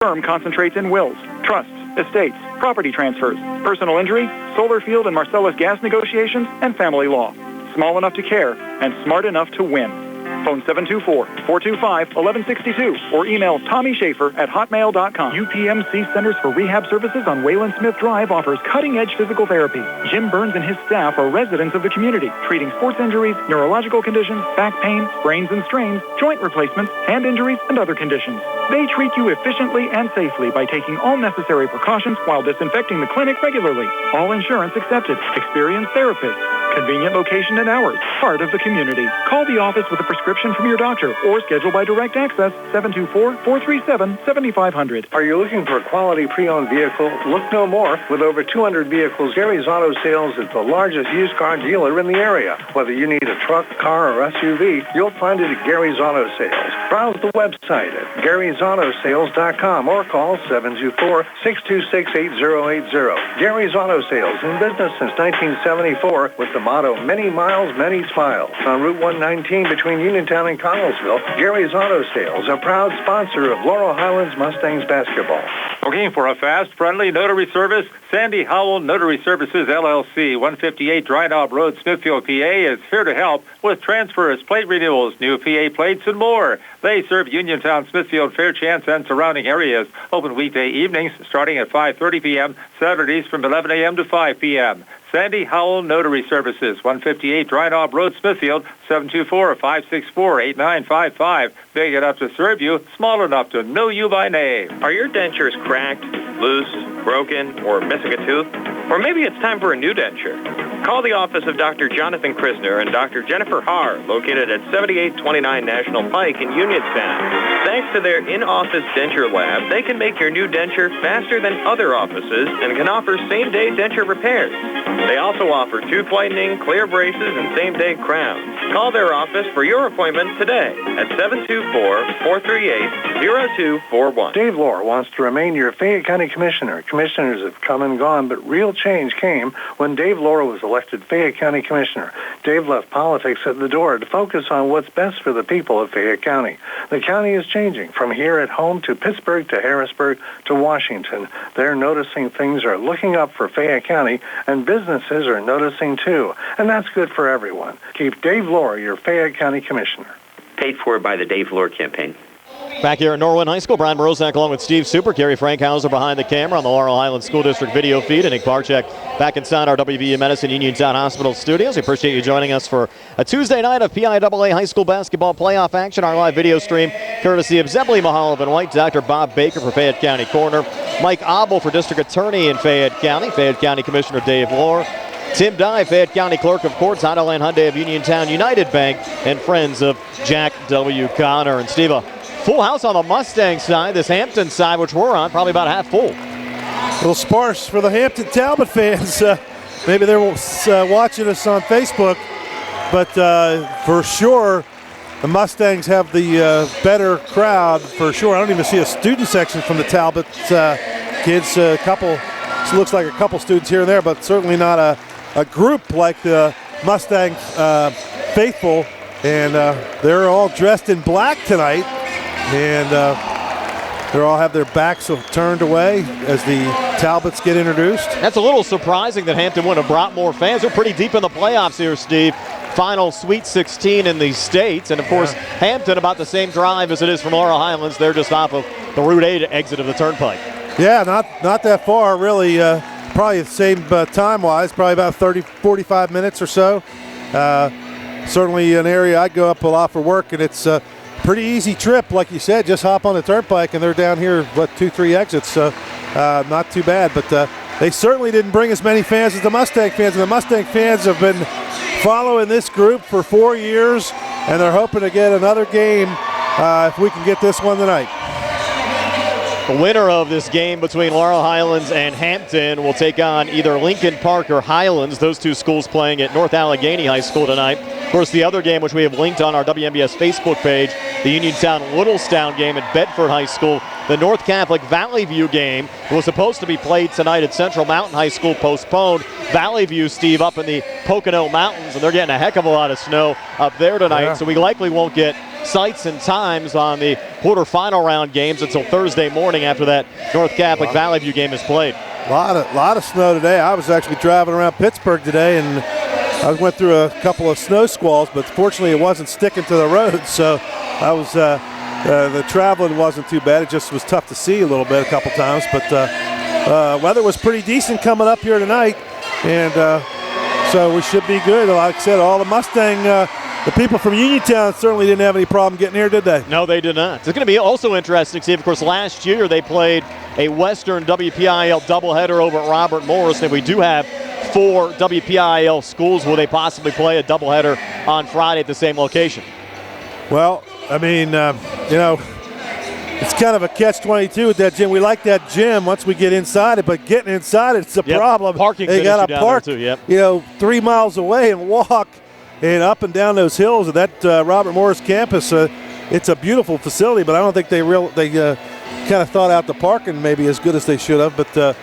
Firm concentrates in wills, trusts, estates, property transfers, personal injury, solar field and Marcellus gas negotiations, and family law. Small enough to care and smart enough to win. Phone 724-425-1162 or email Tommy Schaefer at hotmail.com. UPMC Centers for Rehab Services on Wayland Smith Drive offers cutting-edge physical therapy. Jim Burns and his staff are residents of the community, treating sports injuries, neurological conditions, back pain, sprains and strains, joint replacements, hand injuries, and other conditions. They treat you efficiently and safely by taking all necessary precautions while disinfecting the clinic regularly. All insurance accepted. Experienced therapists. Convenient location and hours. Part of the community. Call the office with a prescription from your doctor or schedule by direct access 724-437-7500. Are you looking for a quality pre-owned vehicle? Look no more. With over 200 vehicles, Gary's Auto Sales is the largest used car dealer in the area. Whether you need a truck, car, or SUV, you'll find it at Gary's Auto Sales. Browse the website at Gary'sAutoSales.com or call 724-626-8080. Gary's Auto Sales, in business since 1974 with the motto, many miles, many smiles. On Route 119 between Uniontown and Connellsville, Gary's Auto Sales, a proud sponsor of Laurel Highlands Mustangs basketball. Looking for a fast, friendly notary service? Sandy Howell Notary Services, LLC, 158 Dry Knob Road, Smithfield, PA, is here to help with transfers, plate renewals, new PA plates, and more. They serve Uniontown, Smithfield, Fairchance, and surrounding areas. Open weekday evenings starting at 5:30 p.m., Saturdays from 11 a.m. to 5 p.m. Sandy Howell Notary Services, 158 Dry Knob Road, Smithfield, 724-564-8955. Big enough to serve you, small enough to know you by name. Are your dentures cracked, loose, broken, or missing a tooth? Or maybe it's time for a new denture. Call the office of Dr. Jonathan Krisner and Dr. Jennifer Haar, located at 7829 National Pike in Uniontown. Thanks to their in-office denture lab, they can make your new denture faster than other offices and can offer same-day denture repairs. They also offer tooth whitening, clear braces, and same-day crowns. Call their office for your appointment today at 724-438-0241. Dave Lohr wants to remain your Fayette County Commissioner. Commissioners have come and gone, but real change came when Dave Lohr was elected Fayette County Commissioner. Dave left politics at the door to focus on what's best for the people of Fayette County. The county is changing from here at home to Pittsburgh to Harrisburg to Washington. They're noticing things are looking up for Fayette County, and businesses are noticing too. And that's good for everyone. Keep Dave Lohr your Fayette County Commissioner. Paid for by the Dave Lohr campaign. Back here at Norwin High School, Brian Mroziak along with Steve Superick, Gary Frankhauser behind the camera on the Laurel Highlands School District video feed, and Nick Barcheck back inside our WVU Medicine Uniontown Hospital studios. We appreciate you joining us for a Tuesday night of PIAA High School basketball playoff action. Our live video stream courtesy of Zebly Mahal and White, Dr. Bob Baker for Fayette County Coroner, Mike Abel for District Attorney in Fayette County Commissioner Dave Lohr, Tim Dye, Fayette County Clerk of Courts, Hondaland Hyundai of Uniontown, United Bank, and friends of Jack W. Connor. And Steve, a full house on the Mustang side. This Hampton side, which we're on, probably about half full. A little sparse for the Hampton Talbot fans. Maybe they're watching us on Facebook, but for sure, the Mustangs have the better crowd for sure. I don't even see a student section from the Talbot kids. Looks like a couple students here and there, but certainly not a group like the Mustang faithful. And they're all dressed in black tonight, and they all have their backs turned away as the Talbots get introduced. That's a little surprising that Hampton wouldn't have brought more fans. They're pretty deep in the playoffs here, Steve. Final Sweet 16 in the States. And, of course, Hampton about the same drive as it is from Laurel Highlands. They're just off of the Route 8 exit of the Turnpike. Yeah, not that far, really. Probably the same time-wise, probably about 45 minutes or so. Certainly an area I'd go up a lot for work, and it's a pretty easy trip, like you said. Just hop on the Turnpike, and they're down here, 2-3 exits, so not too bad. But they certainly didn't bring as many fans as the Mustang fans, and the Mustang fans have been following this group for 4 years, and they're hoping to get another game if we can get this one tonight. The winner of this game between Laurel Highlands and Hampton will take on either Lincoln Park or Highlands, those two schools playing at North Allegheny High School tonight. Of course, the other game, which we have linked on our WMBS Facebook page, the Uniontown-Littlestown game at Bedford High School. The North Catholic Valley View game was supposed to be played tonight at Central Mountain High School, postponed. Valley View, Steve, up in the Pocono Mountains, and they're getting a heck of a lot of snow up there tonight, so we likely won't get sites and times on the quarterfinal round games until Thursday morning after that North Catholic Valley View game is played. A lot of snow today. I was actually driving around Pittsburgh today, and I went through a couple of snow squalls, but fortunately it wasn't sticking to the road, so I was the traveling wasn't too bad. It just was tough to see a little bit a couple times, but weather was pretty decent coming up here tonight, and so we should be good. Like I said, all the Mustang, the people from Uniontown certainly didn't have any problem getting here, did they? No, they did not. It's going to be also interesting to see, of course, last year they played a Western WPIAL doubleheader over at Robert Morris, and we do have 4 WPIAL schools. Will they possibly play a doubleheader on Friday at the same location? Well, I mean, it's kind of a catch-22 with that gym. We like that gym once we get inside it, but getting inside it's a problem. Parking. They got to park, too, yep. 3 miles away and walk and up and down those hills of that Robert Morris campus. It's a beautiful facility, but I don't think they kind of thought out the parking maybe as good as they should have. But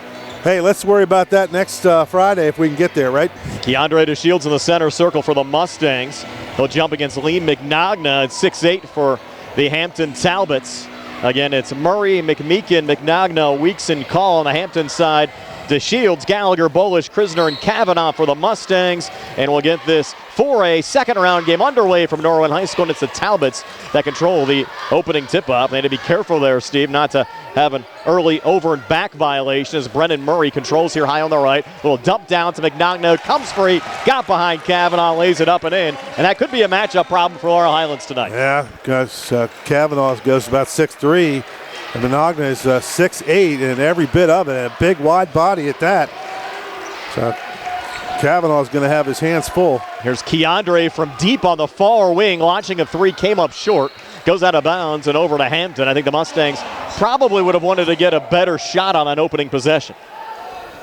hey, let's worry about that next Friday if we can get there, right? Keandre DeShields in the center circle for the Mustangs. He'll jump against Lee McNagna at 6'8" for the Hampton Talbots. Again, it's Murray, McMeekin, McNagna, Weeks, and Call on the Hampton side. DeShields, Gallagher, Bolish, Krisner, and Kavanaugh for the Mustangs. And we'll get this for a second-round game underway from Norwin High School, and it's the Talbots that control the opening tip-off. They need to be careful there, Steve, not to have an early over and back violation as Brennan Murray controls here high on the right. Little dump down to McNagna, comes free, got behind Kavanaugh, lays it up and in. And that could be a matchup problem for Laurel Highlands tonight. Yeah, because Kavanaugh goes about 6'3", and McNagna is 6'8", and every bit of it, a big wide body at that. So Kavanaugh's going to have his hands full. Here's Keandre from deep on the far wing, launching a 3, came up short, goes out of bounds and over to Hampton. I think the Mustangs probably would have wanted to get a better shot on an opening possession.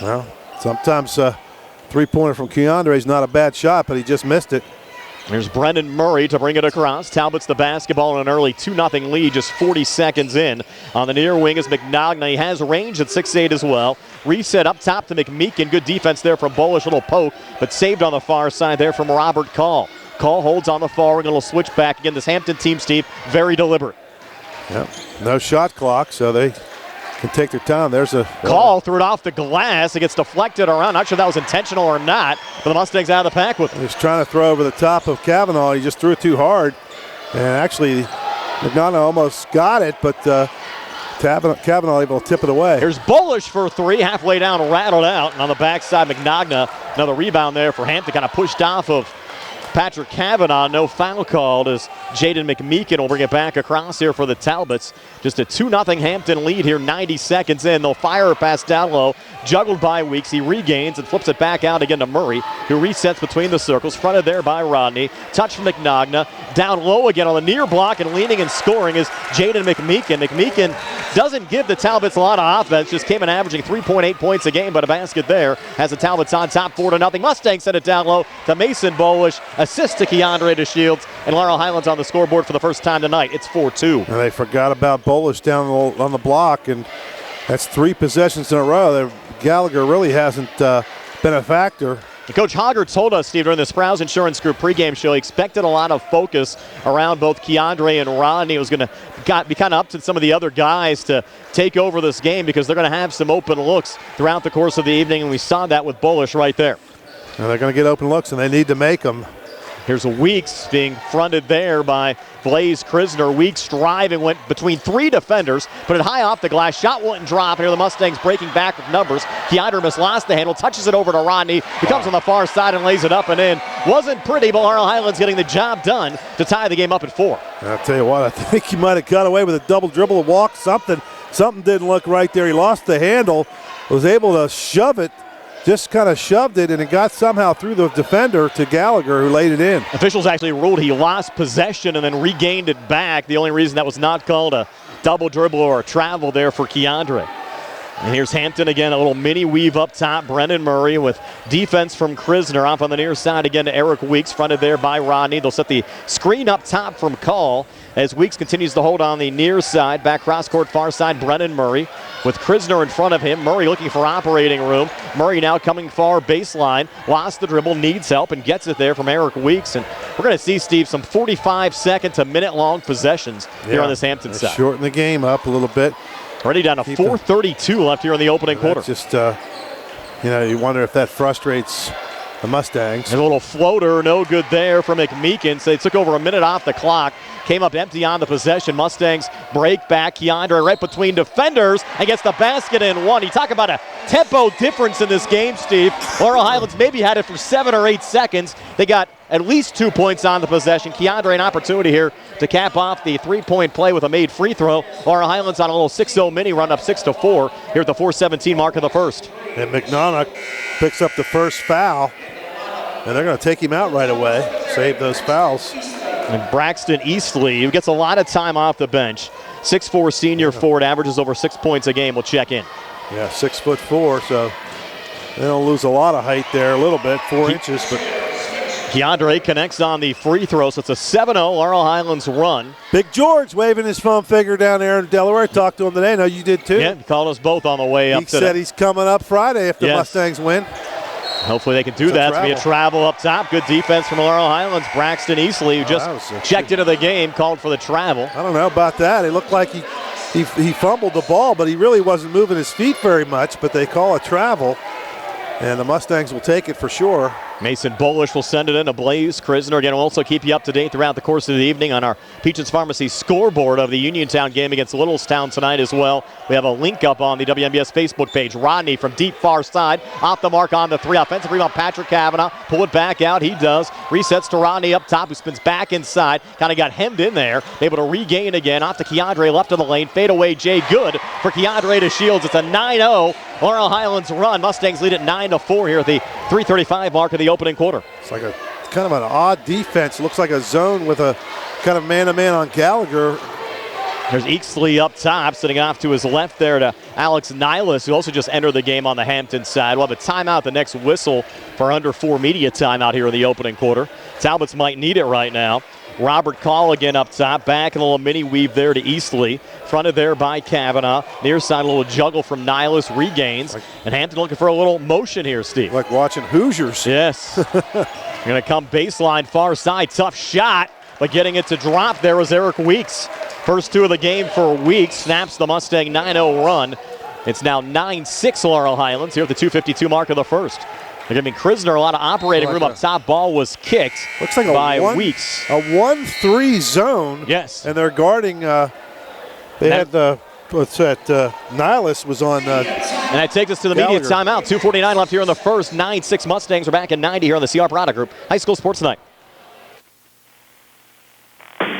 Well, sometimes three-pointer from Keandre is not a bad shot, but he just missed it. Here's Brendan Murray to bring it across. Talbot's the basketball in an early 2-0 lead, just 40 seconds in. On the near wing is McNagna. He has range at 6'8" as well. Reset up top to McMeekin. Good defense there from Bolish. Little poke, but saved on the far side there from Robert Call. Call holds on the far wing. A little switch back. Again, this Hampton team, Steve, very deliberate. Yep. No shot clock, so they can take their time. There's a Call, threw it off the glass. It gets deflected around. Not sure that was intentional or not, but the Mustangs out of the pack with it. He's trying to throw over the top of Kavanaugh. He just threw it too hard. And actually, McNagna almost got it, but Kavanaugh able to tip it away. Here's Bolish for 3, halfway down, rattled out. And on the backside, McNagna, another rebound there for Hampton, kind of pushed off of Patrick Kavanaugh. No foul called as Jaden McMeekin will bring it back across here for the Talbots. Just a 2-0 Hampton lead here, 90 seconds in. They'll fire a pass down low, juggled by Weeks. He regains and flips it back out again to Murray, who resets between the circles, fronted there by Rodney. Touch from McNagna, down low again on the near block, and leaning and scoring is Jaden McMeekin. McMeekin doesn't give the Talbots a lot of offense, just came in averaging 3.8 points a game, but a basket there has the Talbots on top, 4-0. Mustangs send it down low to Mason Bolish, assist to Keandre DeShields, and Laurel Highlands on the scoreboard for the first time tonight. It's 4-2. And they forgot about Bolish down on the block, and that's 3 possessions in a row. Gallagher really hasn't been a factor. Coach Hogger told us, Steve, during the Sprouse Insurance Group pregame show, he expected a lot of focus around both Keandre and Rodney. It was going to be kind of up to some of the other guys to take over this game because they're going to have some open looks throughout the course of the evening, and we saw that with Bolish right there. And they're going to get open looks, and they need to make them. Here's Weeks being fronted there by Blaze Krisner. Weeks driving, went between 3 defenders, put it high off the glass. Shot wouldn't drop. Here the Mustangs breaking back with numbers. Keandre lost the handle, touches it over to Rodney. He comes on the far side and lays it up and in. Wasn't pretty, but Laurel Highlands getting the job done to tie the game up at 4. I'll tell you what, I think he might have got away with a double dribble, a walk, something. Something didn't look right there. He lost the handle, was able to shove it. Just kind of shoved it, and it got somehow through the defender to Gallagher, who laid it in. Officials actually ruled he lost possession and then regained it back. The only reason that was not called a double dribble or a travel there for Keandre. And here's Hampton again, a little mini weave up top. Brendan Murray with defense from Krisner off on the near side again to Eric Weeks, fronted there by Rodney. They'll set the screen up top from Call as Weeks continues to hold on the near side. Back cross court far side, Brendan Murray with Krisner in front of him. Murray looking for operating room. Murray now coming far baseline, lost the dribble, needs help, and gets it there from Eric Weeks. And we're going to see, Steve, some 45-second to minute-long possessions here on this Hampton side. Shorten the game up a little bit. Already down to 4:32 left here in the opening quarter. Just, you wonder if that frustrates the Mustangs. A little floater, no good there for McMeekin. So they took over a minute off the clock. Came up empty on the possession. Mustangs break back. Keandre right between defenders and gets the basket in one. You talk about a tempo difference in this game, Steve. Laurel Highlands maybe had it for 7 or 8 seconds. They got at least 2 points on the possession. Keandre, an opportunity here to cap off the three-point play with a made free throw. Laurel Highlands on a little 6-0 mini run up 6-4 here at the 4:17 mark of the first. And McNaughton picks up the first foul, and they're going to take him out right away. Save those fouls. And Braxton Eastley, who gets a lot of time off the bench, 6'4" senior forward, averages over 6 points a game, will check in. Yeah, 6'4", so they don't lose a lot of height there, a little bit, 4 inches. But Keandre connects on the free throw, so it's a 7-0 Laurel Highlands run. Big George waving his phone finger down there in Delaware. I talked to him today. I know you did too. Yeah, he called us both on the way up today. He said he's coming up Friday if the Mustangs win. Hopefully they can do that. It's going to be a travel up top. Good defense from Laurel Highlands. Braxton Eastley, who just checked into the game, called for the travel. I don't know about that. It looked like he fumbled the ball, but he really wasn't moving his feet very much. But they call a travel, and the Mustangs will take it for sure. Mason Bolish will send it in to Blaze Krisner. Again, we'll also keep you up to date throughout the course of the evening on our Peaches Pharmacy scoreboard of the Uniontown game against Littlestown tonight as well. We have a link up on the WMBS Facebook page. Rodney from deep far side, off the mark on the three. Offensive rebound, Patrick Kavanaugh. Pull it back out. He does. Resets to Rodney up top, who spins back inside. Kind of got hemmed in there. Able to regain again. Off to Keandre, left of the lane. Fade away, Jay Good for Keandre to Shields. It's a 9-0 Laurel Highlands run. Mustangs lead at 9-4 here at the 3:35 mark of the opening quarter. It's like a kind of an odd defense. It looks like a zone with a kind of man-to-man on Gallagher. There's Eaksley up top, sitting off to his left there to Alex Nihilus, who also just entered the game on the Hampton side. We'll have a timeout, the next whistle for under 4 media timeout here in the opening quarter. Talbots might need it right now. Robert Call again up top, back and a little mini weave there to Eastley. Fronted there by Kavanaugh. Near side, a little juggle from Nihilus, regains. And Hampton looking for a little motion here, Steve. Like watching Hoosiers. Yes. Going to come baseline, far side, tough shot. But getting it to drop there was Eric Weeks. First 2 of the game for Weeks. Snaps the Mustang 9-0 run. It's now 9-6 Laurel Highlands here at the 2:52 mark of the first. They're giving Krisner a lot of operating room up top. Ball was kicked by Weeks. A 1-3 zone. Yes. And they're guarding. They had the, Nihilus was on. And that takes us to the media timeout. 2:49 left here in the first. 9-6 Mustangs are back in 90 here on the CR Product Group High School Sports Night.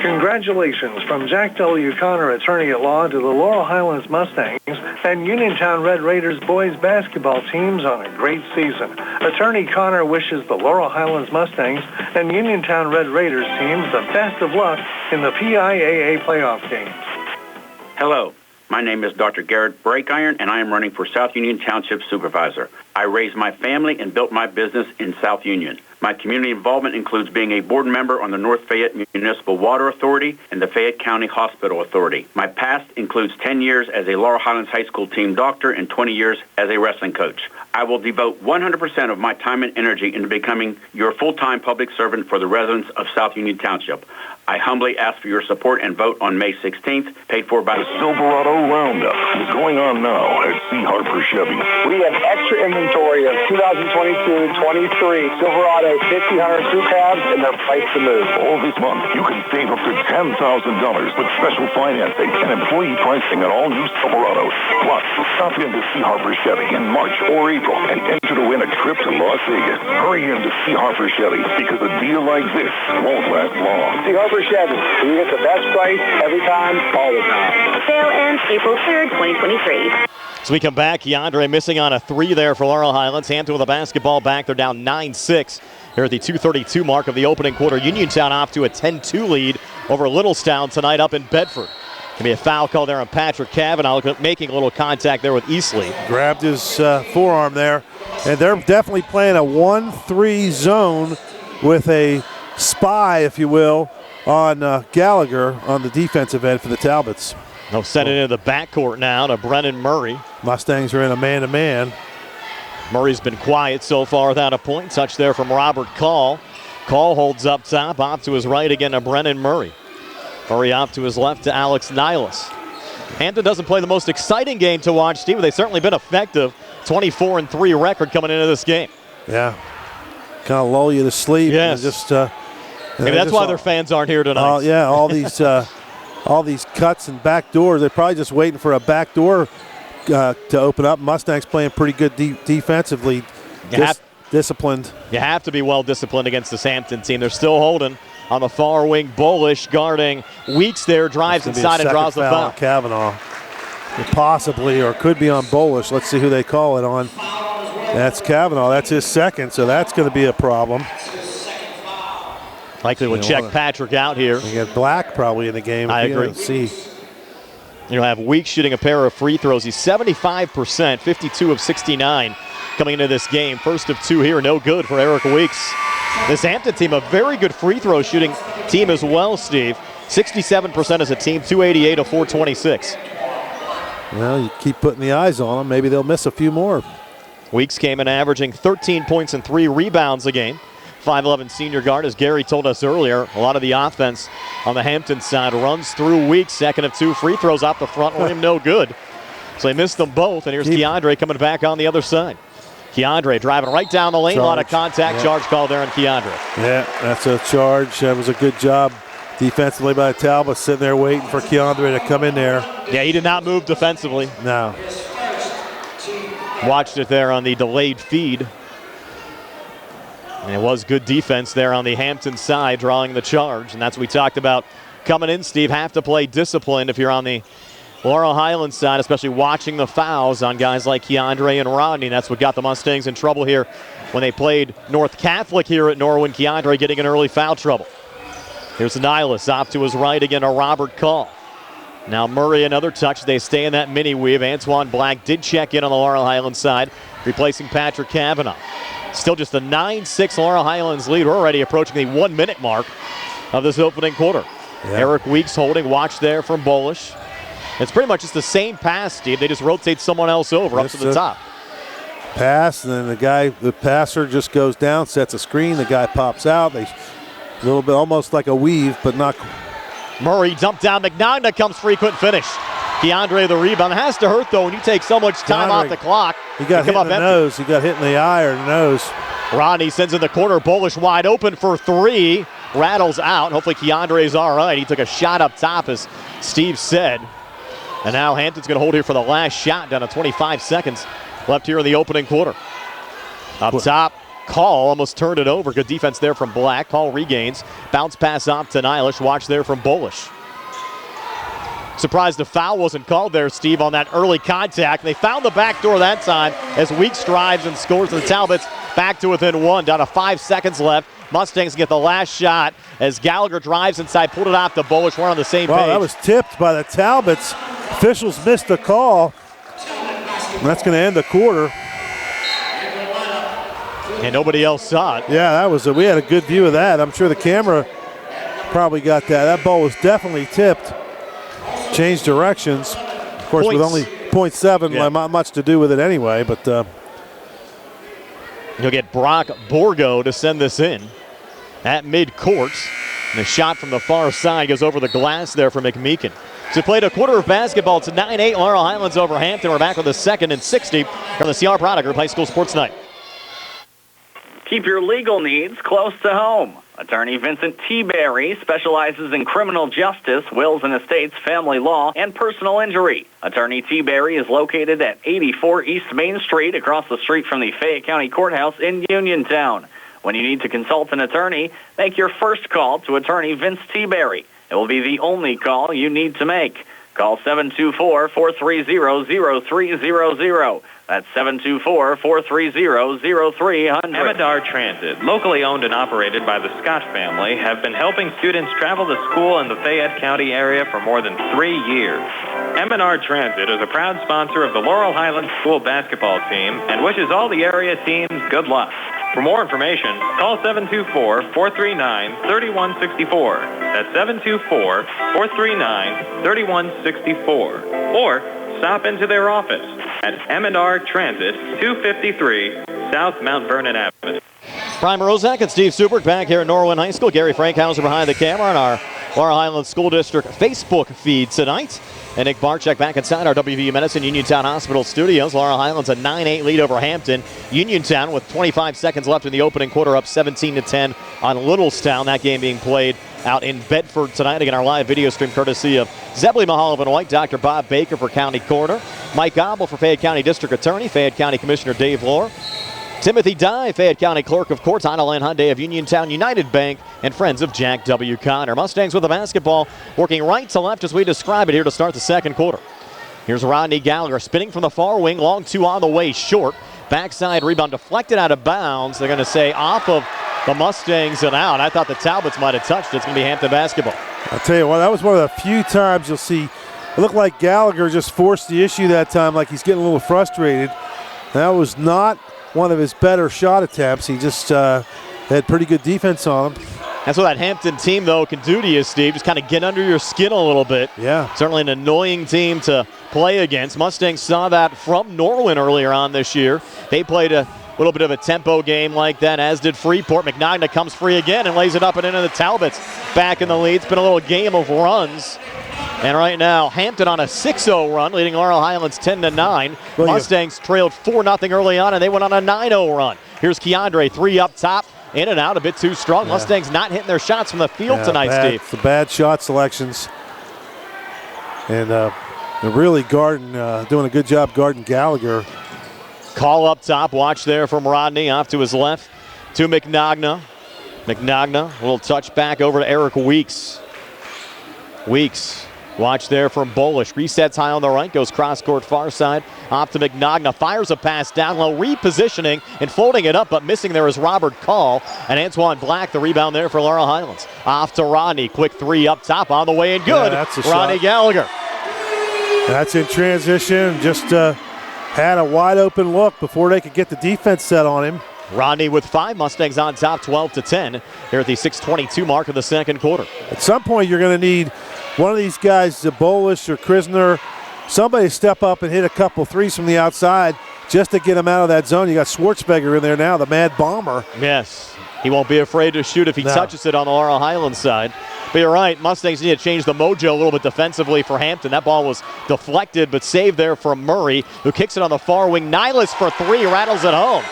Congratulations from Jack W. Connor, attorney at law, to the Laurel Highlands Mustangs and Uniontown Red Raiders boys basketball teams on a great season. Attorney Connor wishes the Laurel Highlands Mustangs and Uniontown Red Raiders teams the best of luck in the PIAA playoff games. Hello, my name is Dr. Garrett Breakiron, and I am running for South Union Township Supervisor. I raised my family and built my business in South Union. My community involvement includes being a board member on the North Fayette Municipal Water Authority and the Fayette County Hospital Authority. My past includes 10 years as a Laurel Highlands High School team doctor and 20 years as a wrestling coach. I will devote 100% of my time and energy into becoming your full-time public servant for the residents of South Union Township. I humbly ask for your support and vote on May 16th, paid for by the Silverado Roundup is going on now at C. Harper Chevy. We have extra inventory of 2022-23 Silverado 1500 crew cabs, and they're priced to move. All this month, you can save up to $10,000 with special financing and employee pricing on all new Silverados. Plus, stop in to C. Harper Chevy in March or April and enter to win a trip to Las Vegas. Hurry in to C. Harper Chevy because a deal like this won't last long. C. Harper Chevy, you get the best price every time, all the time. Sale ends April 3rd, 2023. So we come back. Keandre missing on a 3 there for Laurel Highlands. Hampton with the basketball back. They're down 9-6 here at the 2:32 mark of the opening quarter. Uniontown off to a 10-2 lead over Littlestown tonight up in Bedford. Going to be a foul call there on Patrick Kavanaugh, making a little contact there with Eastley. Grabbed his forearm there. And they're definitely playing a 1-3 zone with a spy, if you will, on Gallagher on the defensive end for the Talbots. They'll send it into the backcourt now to Brennan Murray. Mustangs are in a man-to-man. Murray's been quiet so far without a point. Touch there from Robert Call. Call holds up top. Off to his right again to Brennan Murray. Murray off to his left to Alex Niles. Hampton doesn't play the most exciting game to watch, Steve, but they've certainly been effective. 24-3 record coming into this game. Yeah. Kind of lull you to sleep. Yes. Maybe that's why their fans aren't here tonight. All these cuts and back doors. They're probably just waiting for a back door to open up. Mustangs playing pretty good defensively. Disciplined. You have to be well disciplined against this Hampton team. They're still holding on the far wing. Bullish guarding Weeks there, drives inside and draws the foul. Kavanaugh. Possibly, or could be on Bullish. Let's see who they call it on. That's Kavanaugh. That's his second, so that's going to be a problem. Likely will check Patrick out here. You get Black probably in the game. I agree. You'll have Weeks shooting a pair of free throws. He's 75%, 52 of 69 coming into this game. First of two here, no good for Eric Weeks. This Hampton team, a very good free throw shooting team as well, Steve. 67% as a team, 288 of 426. Well, you keep putting the eyes on them. Maybe they'll miss a few more. Weeks came in averaging 13 points and 3 rebounds a game. 5'11 senior guard, as Gary told us earlier. A lot of the offense on the Hampton side runs through Weeks. Second of 2 free throws off the front rim, no good. So they missed them both, and here's Keandre coming back on the other side. Keandre driving right down the lane. A lot of contact. Charge call there on Keandre. Yeah, that's a charge. That was a good job defensively by Talbot, sitting there waiting for Keandre to come in there. Yeah, he did not move defensively. No. Watched it there on the delayed feed. And it was good defense there on the Hampton side, drawing the charge. And that's what we talked about coming in, Steve. Have to play disciplined if you're on the Laurel Highlands side, especially watching the fouls on guys like Keandre and Rodney. That's what got the Mustangs in trouble here when they played North Catholic here at Norwin. Keandre getting in early foul trouble. Here's Niles off to his right again to Robert Call. Now Murray, another touch. They stay in that mini weave. Antoine Black did check in on the Laurel Highlands side, replacing Patrick Kavanaugh. Still just a 9-6 Laurel Highlands lead. We're already approaching the 1-minute mark of this opening quarter. Yeah. Eric Weeks holding. Watch there from Bullish. It's pretty much just the same pass, Steve. They just rotate someone else over up to the top. Pass, and then the passer just goes down, sets a screen. The guy pops out. A little bit almost like a weave, but not. Murray dumped down. McNagna comes free, couldn't finish. Keandre the rebound. It has to hurt, though, when you take so much time off the clock. He got hit in the nose. He got hit in the eye or the nose. Rodney sends in the corner. Bullish wide open for 3. Rattles out. Hopefully Keandre's all right. He took a shot up top, as Steve said. And now Hampton's going to hold here for the last shot, down to 25 seconds left here in the opening quarter. Up top, Call almost turned it over. Good defense there from Black. Call regains. Bounce pass off to Niles. Watch there from Bullish. Surprised the foul wasn't called there, Steve, on that early contact. They found the back door that time as Weeks drives and scores. The Talbots back to within 1, down to 5 seconds left. Mustangs get the last shot as Gallagher drives inside, pulled it off to Bullish. We're on the same page. That was tipped by the Talbots. Officials missed the call. And that's going to end the quarter. And nobody else saw it. Yeah, we had a good view of that. I'm sure the camera probably got that. That ball was definitely tipped. Changed directions. Of course, with only 0.7, not much to do with it anyway, but you'll get Brock Borgo to send this in at midcourt. And the shot from the far side goes over the glass there for McMeekin. So played a quarter of basketball. It's 9-8 Laurel Highlands over Hampton. We're back with the 2nd and 60 from the CR Product Group High School Sports Night. Keep your legal needs close to home. Attorney Vincent T. Berry specializes in criminal justice, wills and estates, family law, and personal injury. Attorney T. Berry is located at 84 East Main Street, across the street from the Fayette County Courthouse in Uniontown. When you need to consult an attorney, make your first call to Attorney Vince T. Berry. It will be the only call you need to make. Call 724-430-0300. That's 724-430-0300. Amadar Transit, locally owned and operated by the Scott family, have been helping students travel to school in the Fayette County area for more than 3 years. Amadar Transit is a proud sponsor of the Laurel Highlands School basketball team and wishes all the area teams good luck. For more information, call 724-439-3164. That's 724-439-3164. Or stop into their office. at M&R Transit, 253 South Mount Vernon Avenue. Brian Mroziak and Steve Superick back here at Norwin High School. Gary Frankhauser behind the camera on our Laurel Highlands School District Facebook feed tonight. And Nick Barcheck back inside our WVU Medicine Uniontown Hospital studios. Laurel Highlands a 9-8 lead over Hampton. Uniontown with 25 seconds left in the opening quarter up 17-10 on Littlestown. That game being played out in Bedford tonight. Again, our live video stream courtesy of Zebley Mahal and White, Dr. Bob Baker for County Coroner, Mike Gobble for Fayette County District Attorney, Fayette County Commissioner Dave Lohr, Timothy Dye, Fayette County Clerk of Courts, Honolulu Hyundai of Uniontown, United Bank, and friends of Jack W. Connor. Mustangs with the basketball, working right to left as we describe it here to start the second quarter. Here's Rodney Gallagher spinning from the far wing, long two on the way, short. Backside rebound deflected out of bounds. They're going to say off of the Mustangs and out. I thought the Talbots might have touched it. It's going to be Hampton basketball. I'll tell you what, that was one of the few times you'll see, it looked like Gallagher just forced the issue that time, like he's getting a little frustrated. That was not one of his better shot attempts. He just had pretty good defense on him. That's what that Hampton team, though, can do to you, Steve. Just kind of get under your skin a little bit. Yeah. Certainly an annoying team to play against. Mustangs saw that from Norwin earlier on this year. They played a little bit of a tempo game like that, as did Freeport. McNagna comes free again and lays it up and into the Talbots. Back in the lead. It's been a little game of runs. And right now, Hampton on a 6-0 run, leading Laurel Highlands 10-9. Well, Mustangs trailed 4-0 early on, and they went on a 9-0 run. Here's Keandre, three up top, in and out, a bit too strong. Yeah. Mustangs not hitting their shots from the field tonight, Steve. It's the bad shot selections. And they're really guarding, doing a good job guarding Gallagher. Call up top, watch there from Rodney, off to his left to McNagna. McNagna, a little touch back over to Eric Weeks. Weeks. Watch there from Bolish. Resets high on the right, goes cross-court far side. Off to McNagna, fires a pass down low, repositioning and folding it up, but missing there is Robert Call. And Antoine Black, the rebound there for Laurel Highlands. Off to Rodney, quick three up top, on the way and good. Yeah, that's a Rodney shot. Gallagher. That's in transition, just had a wide open look before they could get the defense set on him. Rodney with 5, Mustangs on top 12-10 here at the 6:22 mark of the second quarter. At some point you're going to need one of these guys, Bolish or Krisner, somebody step up and hit a couple threes from the outside just to get him out of that zone. You got Schwartzberger in there now, the Mad Bomber. Yes, he won't be afraid to shoot if he touches it on the Laurel Highlands side. But you're right, Mustangs need to change the mojo a little bit defensively for Hampton. That ball was deflected but saved there from Murray, who kicks it on the far wing. Nihilus for 3, rattles it home.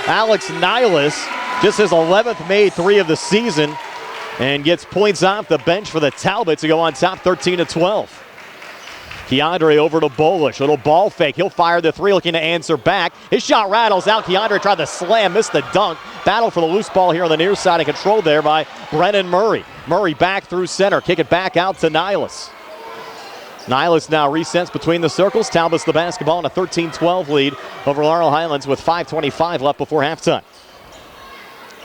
Alex Nihilus, just his 11th made 3 of the season, and gets points off the bench for the Talbots to go on top 13-12. Keandre over to Bolish, little ball fake. He'll fire the 3, looking to answer back. His shot rattles out. Keandre tried the slam, missed the dunk. Battle for the loose ball here on the near side and controlled there by Brennan Murray. Murray back through center, kick it back out to Nihilus. Nihilus now resets between the circles. Talbots the basketball in a 13-12 lead over Laurel Highlands with 5:25 left before halftime.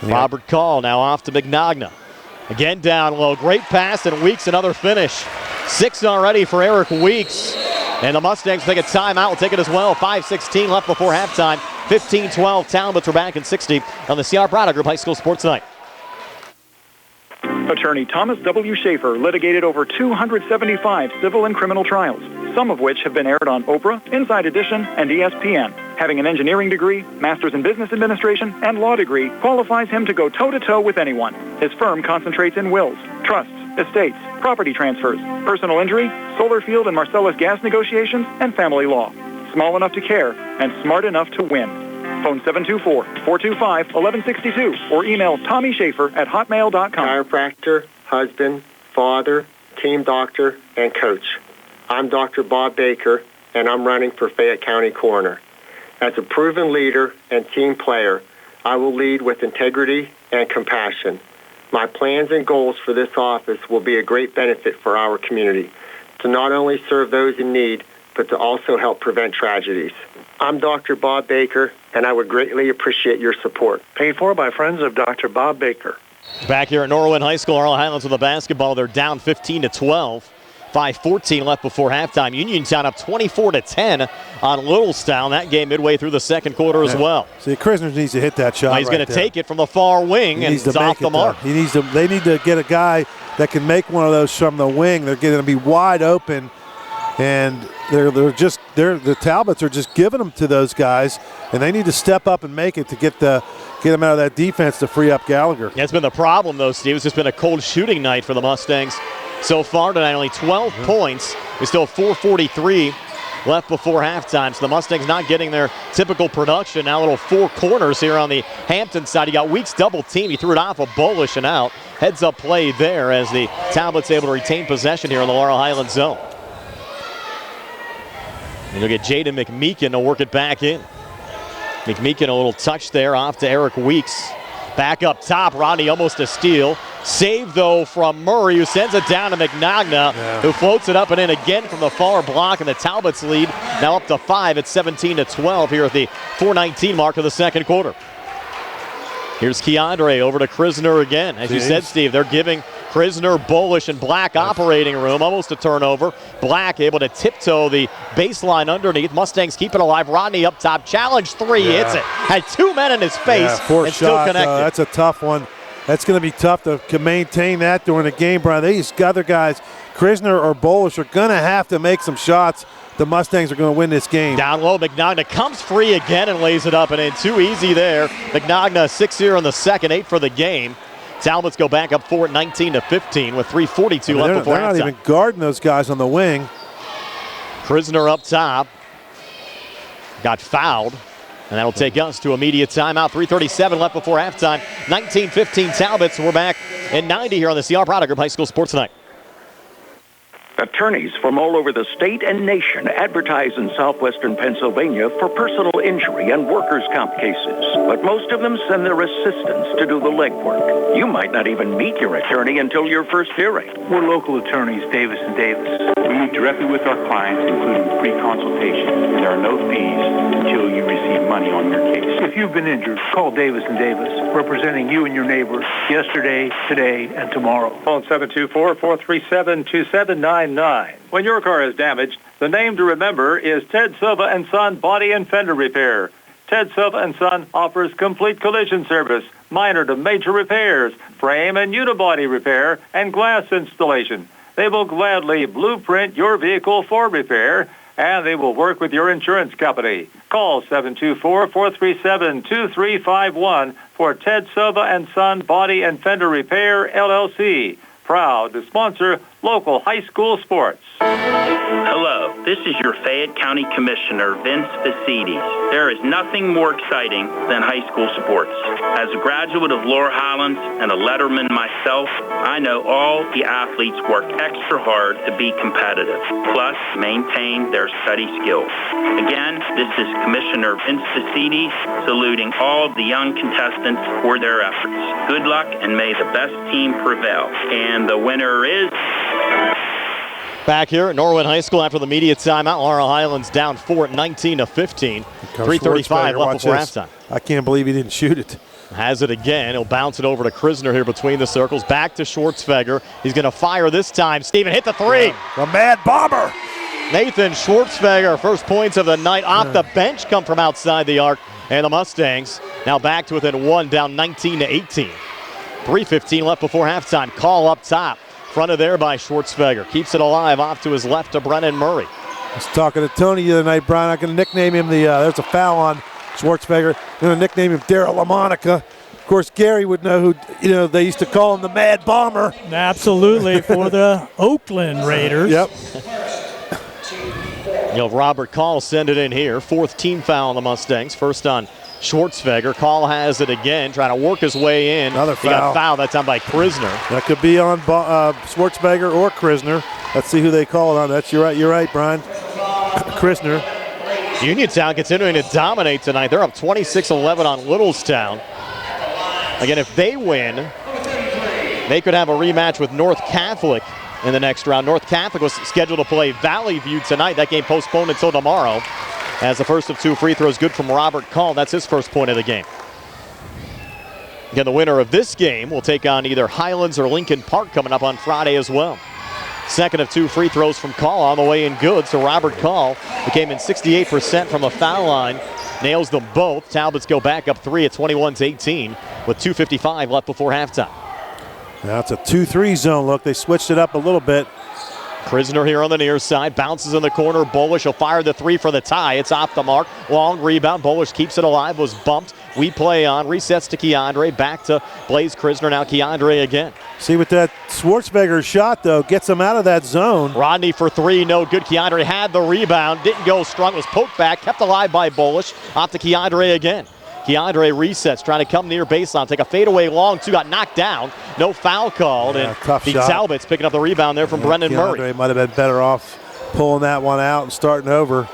Yeah. Robert Call now off to McNagna. Again down low, great pass, and Weeks another finish. 6 already for Eric Weeks. And the Mustangs take a timeout, will take it as well. 5:16 left before halftime. 15-12, Talbots are back in 60 on the C.R. Prada Group High School Sports Night. Attorney Thomas W. Schaefer litigated over 275 civil and criminal trials, some of which have been aired on Oprah, Inside Edition, and ESPN. Having an engineering degree, master's in business administration, and law degree qualifies him to go toe-to-toe with anyone. His firm concentrates in wills, trusts, estates, property transfers, personal injury, solar field and Marcellus gas negotiations, and family law. Small enough to care and smart enough to win. Phone 724-425-1162 or email TommySchaefer@hotmail.com. Chiropractor, husband, father, team doctor, and coach. I'm Dr. Bob Baker, and I'm running for Fayette County Coroner. As a proven leader and team player, I will lead with integrity and compassion. My plans and goals for this office will be a great benefit for our community, to not only serve those in need, but to also help prevent tragedies. I'm Dr. Bob Baker, and I would greatly appreciate your support. Paid for by friends of Dr. Bob Baker. Back here at Norwin High School, Laurel Highlands with the basketball. They're down 15-12. 5:14 left before halftime. Uniontown up 24-10 on Littlestown. That game midway through the second quarter as well. See, Krisner needs to hit that shot. He's going to take it from the far wing, and it's off the mark. They need to get a guy that can make one of those from the wing. They're going to be wide open. And the Talbots are just giving them to those guys, and they need to step up and make it to get them out of that defense to free up Gallagher. That's been the problem, though, Steve. It's just been a cold shooting night for the Mustangs so far tonight. Only 12 points. There's still 4:43 left before halftime. So the Mustangs not getting their typical production. Now little four corners here on the Hampton side. You got Weeks double team. He threw it off of Bolish and out. Heads up play there as the Talbots able to retain possession here in the Laurel Highlands zone. And you'll get Jaden McMeekin to work it back in. McMeekin a little touch there off to Eric Weeks. Back up top, Rodney almost a steal. Save, though, from Murray, who sends it down to McNagna, who floats it up and in again from the far block, and the Talbots lead now up to 5 at 17-12 here at the 4:19 mark of the second quarter. Here's Keandre over to Krisner again. As you said, Steve, they're giving Krisner, Bolish, and Black operating room. Almost a turnover. Black able to tiptoe the baseline underneath. Mustangs keep it alive. Rodney up top. Challenge three. Hits it. Had two men in his face and still connected. That's a tough one. That's going to be tough to maintain that during the game, Brian. These other guys, Krisner or Bolish, are going to have to make some shots. The Mustangs are going to win this game. Down low, McNagna comes free again and lays it up and in. Too easy there. McNagna 6-0 in the second, 8 for the game. Talbots go back up 4 at 19-15 with 3:42 left before halftime. They're not even guarding those guys on the wing. Krisner up top. Got fouled. And that'll take us to immediate timeout. 3:37 left before halftime. 19-15 Talbots. We're back in 90 here on the CR Product Group High School Sports Night. Attorneys from all over the state and nation advertise in southwestern Pennsylvania for personal injury and workers' comp cases. But most of them send their assistants to do the legwork. You might not even meet your attorney until your first hearing. We're local attorneys, Davis & Davis. We meet directly with our clients, including free consultation. There are no fees until you receive money on your case. If you've been injured, call Davis & Davis, representing you and your neighbors yesterday, today, and tomorrow. Phone 724-437-2799. When your car is damaged, the name to remember is Ted Silva & Son Body and Fender Repair. Ted Silva & Son offers complete collision service, minor to major repairs, frame and unibody repair, and glass installation. They will gladly blueprint your vehicle for repair, and they will work with your insurance company. Call 724-437-2351 for Ted Silva & Son Body and Fender Repair, LLC. Proud to sponsor local high school sports. Hello, this is your Fayette County Commissioner, Vince Facides. There is nothing more exciting than high school sports. As a graduate of Laurel Highlands and a letterman myself, I know all the athletes work extra hard to be competitive, plus maintain their study skills. Again, this is Commissioner Vince Facides saluting all of the young contestants for their efforts. Good luck and may the best team prevail. And the winner is... Back here at Norwin High School after the media timeout. Laurel Highlands down 4 at 19-15. 3:35 left before halftime. I can't believe he didn't shoot it. Has it again. He'll bounce it over to Krisner here between the circles. Back to Schwartzfeger. He's going to fire this time. Steven hit the three. Yeah. The Mad Bomber. Nathan Schwartzfeger, first points of the night off the bench, come from outside the arc. And the Mustangs now back to within one, down 19-18. 3:15 left before halftime. Call up top. Fronted there by Schwartzfeger. Keeps it alive off to his left to Brennan Murray. I was talking to Tony the other night, Brian. I'm going to nickname him there's a foul on Schwartzfeger. I'm going to nickname him Daryl LaMonica. Of course, Gary would know who, they used to call him the Mad Bomber. Absolutely, for the Oakland Raiders. Yep. Robert Call send it in here. Fourth team foul on the Mustangs. First on Schwartzfeger. Call has it again, trying to work his way in. Another foul. He got fouled that time by Krisner. That could be on Schwartzfeger or Krisner. Let's see who they call it on. You're right, Brian. Krisner. Uniontown continuing to dominate tonight. They're up 26-11 on Littlestown. Again, if they win, they could have a rematch with North Catholic in the next round. North Catholic was scheduled to play Valley View tonight. That game postponed until tomorrow. As the first of two free throws good from Robert Call. That's his first point of the game. Again, the winner of this game will take on either Highlands or Lincoln Park coming up on Friday as well. Second of two free throws from Call on the way in good. So Robert Call, who came in 68% from the foul line, nails them both. Talbots go back up 3 at 21-18 with 2:55 left before halftime. Now it's a 2-3 zone look. They switched it up a little bit. Krisner here on the near side, bounces in the corner. Bolish will fire the three for the tie. It's off the mark. Long rebound. Bolish keeps it alive, was bumped. We play on, resets to Keandre, back to Blaze Krisner, now Keandre again. See with that Schwartzberger shot, though, gets him out of that zone. Rodney for three, no good. Keandre had the rebound, didn't go strong, was poked back, kept alive by Bolish. Off to Keandre again. Keandre resets, trying to come near baseline, take a fadeaway long two, got knocked down. No foul called, and tough the shot. Talbot's picking up the rebound there from Brendan Murray. Keandre might have been better off pulling that one out and starting over.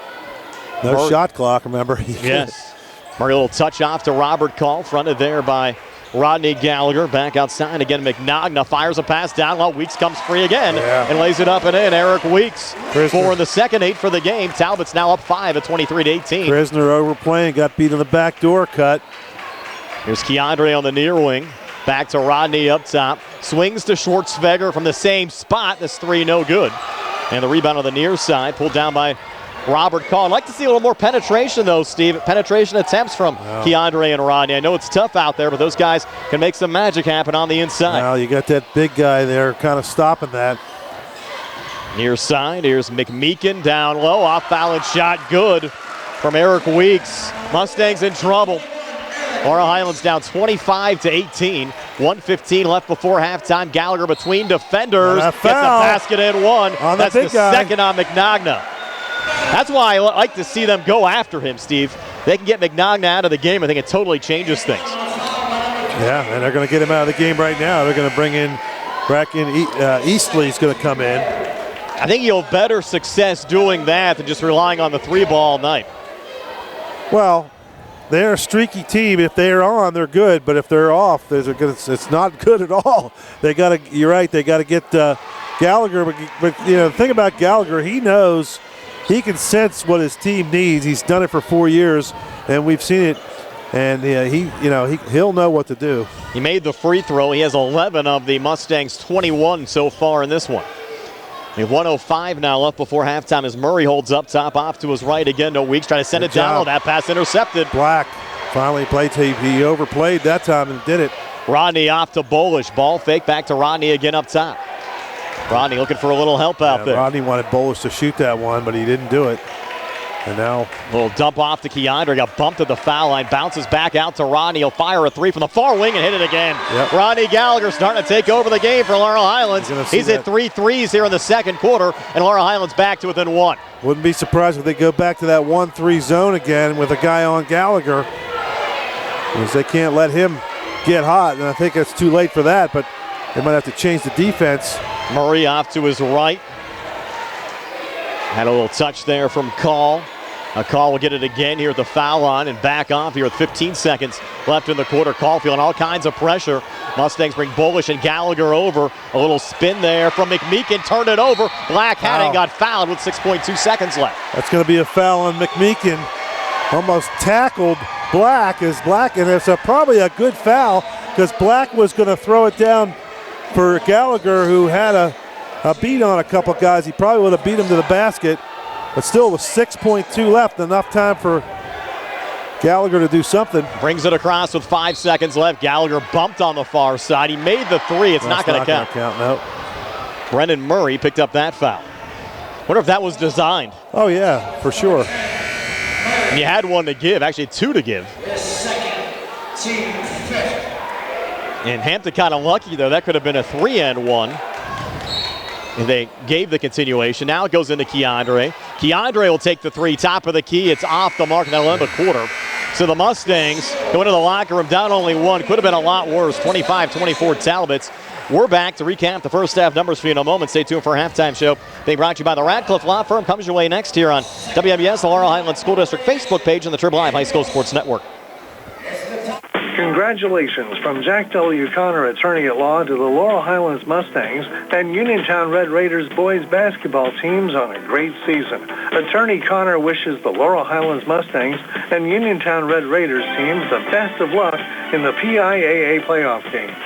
No shot clock, remember? Yes. Murray, a little touch off to Robert Call, fronted there by Rodney Gallagher. Back outside again, McNagna fires a pass down low. Weeks comes free again and lays it up and in. Eric Weeks, 4 in the second, 8 for the game. Talbot's now up 5 at 23-18. Krisner overplaying, got beat in the back door cut. Here's Keandre on the near wing. Back to Rodney up top. Swings to Schwartzberger from the same spot. This three no good. And the rebound on the near side, pulled down by Robert Call. I'd like to see a little more penetration, though, Steve. Penetration attempts from Keandre and Rodney. I know it's tough out there, but those guys can make some magic happen on the inside. Well, you got that big guy there kind of stopping that. Near side, here's McMeekin down low. Off-balance shot, good from Eric Weeks. Mustangs in trouble. Laurel Highlands down 25-18. 1:15 left before halftime. Gallagher between defenders. Gets a basket and one. That's the second on McNagna. That's why I like to see them go after him, Steve. They can get McNagna out of the game. I think it totally changes things. Yeah, and they're going to get him out of the game right now. They're going to bring in Eastley's going to come in. I think you'll have better success doing that than just relying on the three ball all night. Well, they're a streaky team. If they're on, they're good. But if they're off, it's not good at all. They got to. You're right. They got to get Gallagher. But you know, the thing about Gallagher, he knows. He can sense what his team needs. He's done it for 4 years, and we've seen it. And he'll know what to do. He made the free throw. He has 11 of the Mustangs' 21 so far in this one. We have 1:05 now left before halftime as Murray holds up top, off to his right again. No Weeks trying to send it down. That pass intercepted. Black finally played. He overplayed that time and did it. Rodney off to Bolish. Ball fake back to Rodney again up top. Rodney looking for a little help out there. Rodney wanted Bolish to shoot that one, but he didn't do it. And now a little dump off to Keandre. Got bumped at the foul line. Bounces back out to Rodney. He'll fire a three from the far wing and hit it again. Yep. Rodney Gallagher starting to take over the game for Laurel Highlands. He's hit 3 threes here in the second quarter, and Laurel Highlands back to within 1. Wouldn't be surprised if they go back to that 1-3 zone again with a guy on Gallagher, because they can't let him get hot. And I think it's too late for that, but they might have to change the defense. Murray off to his right. Had a little touch there from Call. Call will get it again here at the foul line and back off here with 15 seconds left in the quarter. Call feeling all kinds of pressure. Mustangs bring Bolish and Gallagher over. A little spin there from McMeekin. Turned it over. Black had it and got fouled with 6.2 seconds left. That's going to be a foul on McMeekin. Almost tackled Black, and it's probably a good foul because Black was going to throw it down for Gallagher, who had a beat on a couple guys. He probably would have beat him to the basket, but still with 6.2 left, enough time for Gallagher to do something. Brings it across with 5 seconds left. Gallagher bumped on the far side. He made the three. It's not going to count. No. Brendan Murray picked up that foul. Wonder if that was designed. Oh, yeah, for sure. And you had one to give, actually 2 to give. And Hampton kind of lucky, though. That could have been a 3-and-1. And they gave the continuation. Now it goes into Keandre. Keandre will take the three, top of the key. It's off the mark, and that'll end the quarter. So the Mustangs go into the locker room down only 1. Could have been a lot worse. 25-24 Talbots. We're back to recap the first half numbers for you in a moment. Stay tuned for a halftime show being brought to you by the Radcliffe Law Firm. Comes your way next here on WMBS, the Laurel Highlands School District Facebook page, and the Triple I High School Sports Network. Congratulations from Jack W. Connor, attorney at law, to the Laurel Highlands Mustangs and Uniontown Red Raiders boys basketball teams on a great season. Attorney Connor wishes the Laurel Highlands Mustangs and Uniontown Red Raiders teams the best of luck in the PIAA playoff games.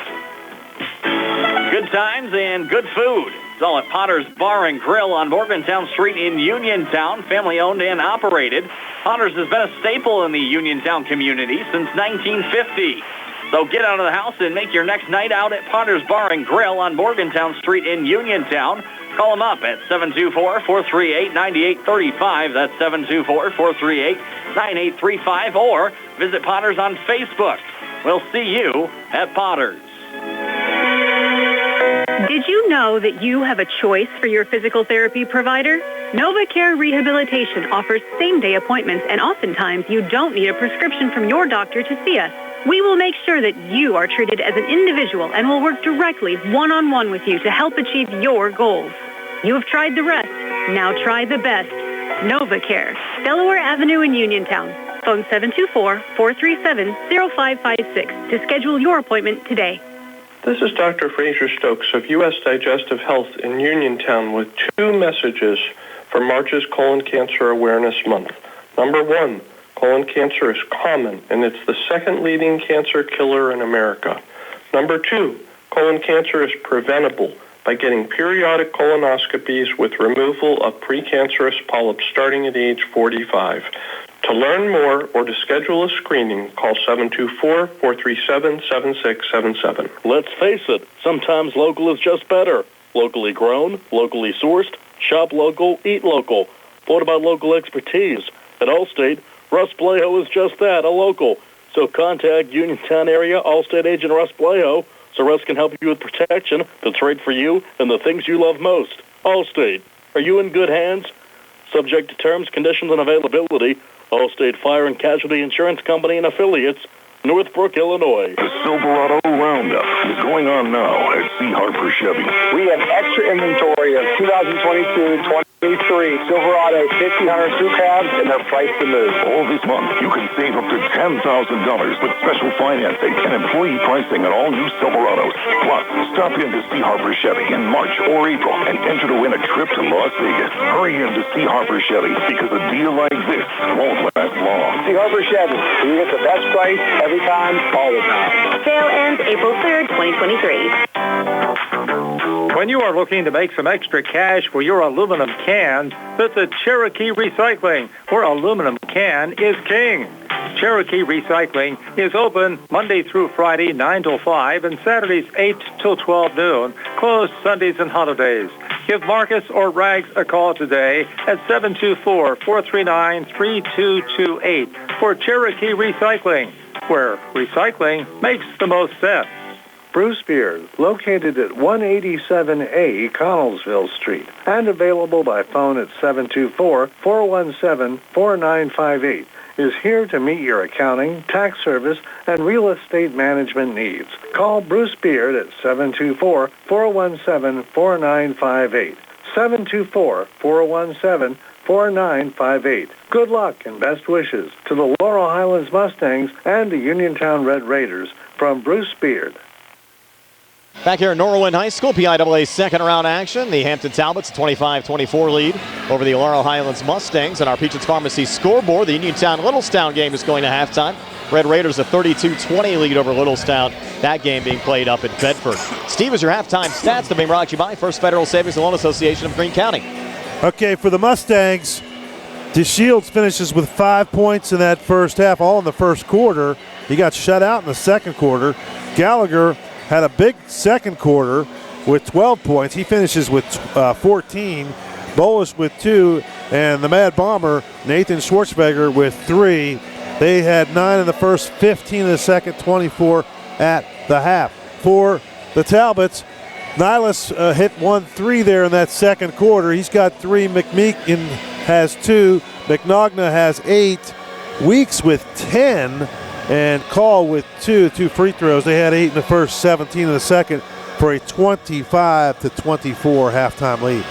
Good times and good food. It's all at Potter's Bar and Grill on Morgantown Street in Uniontown, family owned and operated. Potter's has been a staple in the Uniontown community since 1950. So get out of the house and make your next night out at Potter's Bar and Grill on Morgantown Street in Uniontown. Call them up at 724-438-9835. That's 724-438-9835. Or visit Potters on Facebook. We'll see you at Potters. Did you know that you have a choice for your physical therapy provider? NovaCare Rehabilitation offers same-day appointments, and oftentimes you don't need a prescription from your doctor to see us. We will make sure that you are treated as an individual and will work directly one-on-one with you to help achieve your goals. You have tried the rest. Now try the best. NovaCare, Delaware Avenue in Uniontown. Phone 724-437-0556 to schedule your appointment today. This is Dr. Fraser Stokes of U.S. Digestive Health in Uniontown with 2 messages for March's Colon Cancer Awareness Month. Number 1, colon cancer is common, and it's the second leading cancer killer in America. Number 2, colon cancer is preventable by getting periodic colonoscopies with removal of precancerous polyps starting at age 45. To learn more or to schedule a screening, call 724-437-7677. Let's face it, sometimes local is just better. Locally grown, locally sourced, shop local, eat local. What about local expertise? At Allstate, Russ Blejo is just that, a local. So contact Uniontown area Allstate agent Russ Blejo so Russ can help you with protection that's right for you and the things you love most. Allstate, are you in good hands? Subject to terms, conditions, and availability. Allstate Fire and Casualty Insurance Company and Affiliates, Northbrook, Illinois. The Silverado Roundup is going on now at C. Harper Chevy. We have extra inventory of 2022-23 Silverado 1500 crew cabs, and they're priced to move. All this month, you can save up to $10,000 with special financing and employee pricing on all new Silverados. Plus, stop in to C. Harper Chevy in March or April and enter to win a trip to Las Vegas. Hurry in to C. Harper Chevy because a deal like this won't last long. C. Harper Chevy, you get the best price every time, all the time. Sale ends April 3rd, 2023. When you are looking to make some extra cash for your aluminum cans, visit Cherokee Recycling, where aluminum can is king. Cherokee Recycling is open Monday through Friday, 9 till 5, and Saturdays, 8 till 12 noon, closed Sundays and holidays. Give Marcus or Rags a call today at 724-439-3228 for Cherokee Recycling, where recycling makes the most sense. Bruce Beard, located at 187A Connellsville Street, and available by phone at 724-417-4958, is here to meet your accounting, tax service, and real estate management needs. Call Bruce Beard at 724-417-4958. 724-417-4958. Good luck and best wishes to the Laurel Highlands Mustangs and the Uniontown Red Raiders from Bruce Beard. Back here at Norwin High School, PIAA second-round action. The Hampton Talbots 25-24 lead over the Laurel Highlands Mustangs. And our Peaches Pharmacy scoreboard, the Uniontown-Littlestown game is going to halftime. Red Raiders a 32-20 lead over Littlestown. That game being played up in Bedford. Steve, is your halftime stats to be brought to you by First Federal Savings and Loan Association of Greene County. Okay, for the Mustangs, DeShields finishes with 5 points in that first half, all in the first quarter. He got shut out in the second quarter. Gallagher had a big second quarter with 12 points. He finishes with 14. Bolish with 2. And the Mad Bomber, Nathan Schwartzberger, with 3. They had 9 in the first, 15 in the second, 24 at the half. For the Talbots, Nihilus hit 1-3 there in that second quarter. He's got 3. McMeekin has 2. McNogna has 8. Weeks with 10. And Call with 2 free throws. They had 8 in the first, 17 in the second for a 25-24 halftime lead.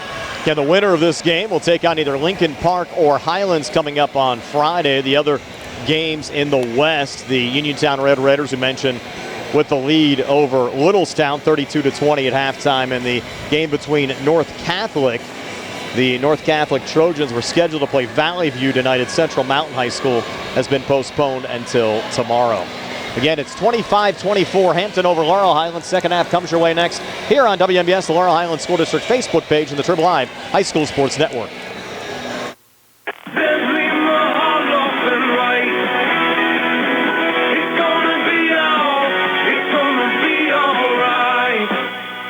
Yeah, the winner of this game will take on either Lincoln Park or Highlands coming up on Friday. The other games in the West, the Uniontown Red Raiders, who mentioned, with the lead over Littlestown, 32-20 at halftime. And the game between North Catholic, the North Catholic Trojans were scheduled to play Valley View tonight at Central Mountain High School, has been postponed until tomorrow. Again, it's 25-24, Hampton over Laurel Highlands. Second half comes your way next here on WMBS, the Laurel Highlands School District Facebook page and the Trib Live High School Sports Network.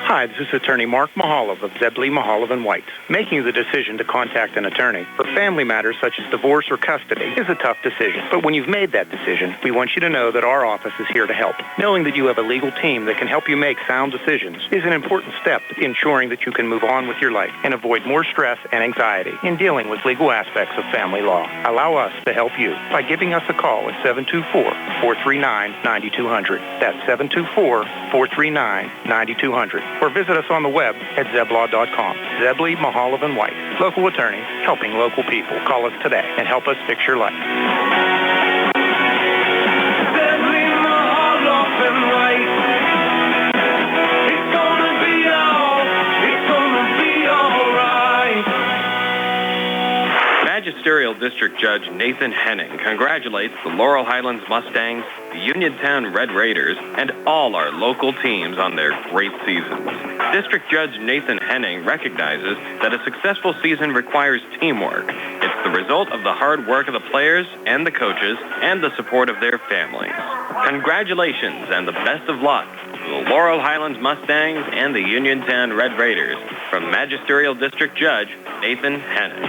Hi, Hi, this is attorney Mark Mahalov of Zebley, Mahalov & White. Making the decision to contact an attorney for family matters such as divorce or custody is a tough decision. But when you've made that decision, we want you to know that our office is here to help. Knowing that you have a legal team that can help you make sound decisions is an important step in ensuring that you can move on with your life and avoid more stress and anxiety in dealing with legal aspects of family law. Allow us to help you by giving us a call at 724-439-9200. That's 724-439-9200. Or visit us on the web at zeblaw.com. Zebley, Mahalov & White. Local attorneys helping local people. Call us today and help us fix your life. Zebley, Mahalov & White. It's gonna be all right. Magisterial District Judge Nathan Henning congratulates the Laurel Highlands Mustangs, the Uniontown Red Raiders, and all our local teams on their great seasons. District Judge Nathan Henning recognizes that a successful season requires teamwork. It's the result of the hard work of the players and the coaches and the support of their families. Congratulations and the best of luck to the Laurel Highlands Mustangs and the Uniontown Red Raiders from Magisterial District Judge Nathan Henning.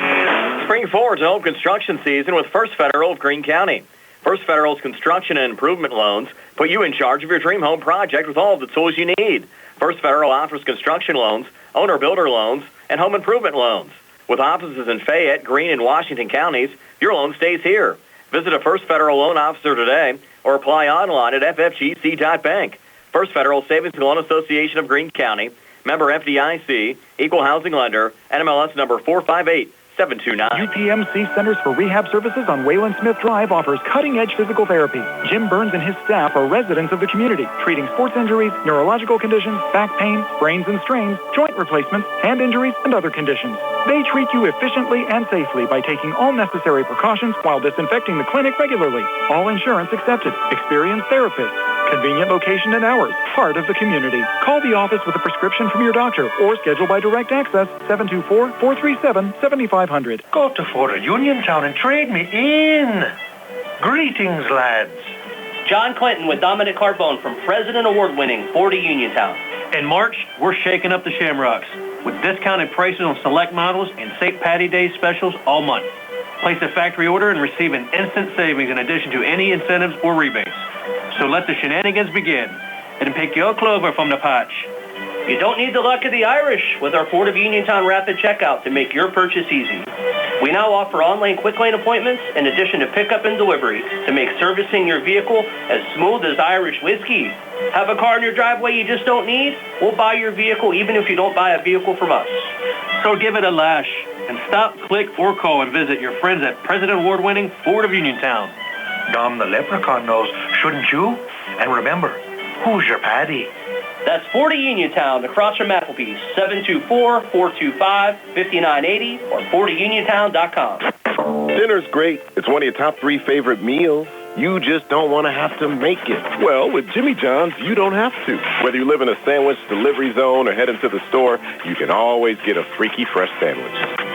Spring forward to home construction season with First Federal of Greene County. First Federal's construction and improvement loans put you in charge of your dream home project with all of the tools you need. First Federal offers construction loans, owner-builder loans, and home improvement loans. With offices in Fayette, Greene, and Washington counties, your loan stays here. Visit a First Federal loan officer today or apply online at ffgc.bank. First Federal Savings and Loan Association of Greene County, member FDIC, equal housing lender, NMLS number 458. 729. UPMC Centers for Rehab Services on Wayland Smith Drive offers cutting-edge physical therapy. Jim Burns and his staff are residents of the community, treating sports injuries, neurological conditions, back pain, sprains and strains, joint replacements, hand injuries, and other conditions. They treat you efficiently and safely by taking all necessary precautions while disinfecting the clinic regularly. All insurance accepted. Experienced therapists. Convenient location and hours. Part of the community. Call the office with a prescription from your doctor or schedule by direct access 724-437-7500. Go to Fort Uniontown and trade me in. Greetings, lads. John Clinton with Dominic Carbone from President Award-winning 40 Uniontown. In March, we're shaking up the Shamrocks with discounted prices on select models and St. Patty Day specials all month. Place a factory order and receive an instant savings in addition to any incentives or rebates. So let the shenanigans begin and pick your clover from the patch. You don't need the luck of the Irish with our Fort of Uniontown Rapid Checkout to make your purchase easy. We now offer online quick lane appointments in addition to pickup and delivery to make servicing your vehicle as smooth as Irish whiskey. Have a car in your driveway you just don't need? We'll buy your vehicle even if you don't buy a vehicle from us. So give it a lash and stop, click, or call and visit your friends at President Award-winning Fort of Uniontown. Dom the Leprechaun knows, shouldn't you? And remember, who's your Paddy? That's 40 Uniontown across from Applebee's, 724-425-5980 or 40uniontown.com. Dinner's great. It's one of your top 3 favorite meals. You just don't want to have to make it. Well, with Jimmy John's, you don't have to. Whether you live in a sandwich delivery zone or head into the store, you can always get a freaky fresh sandwich.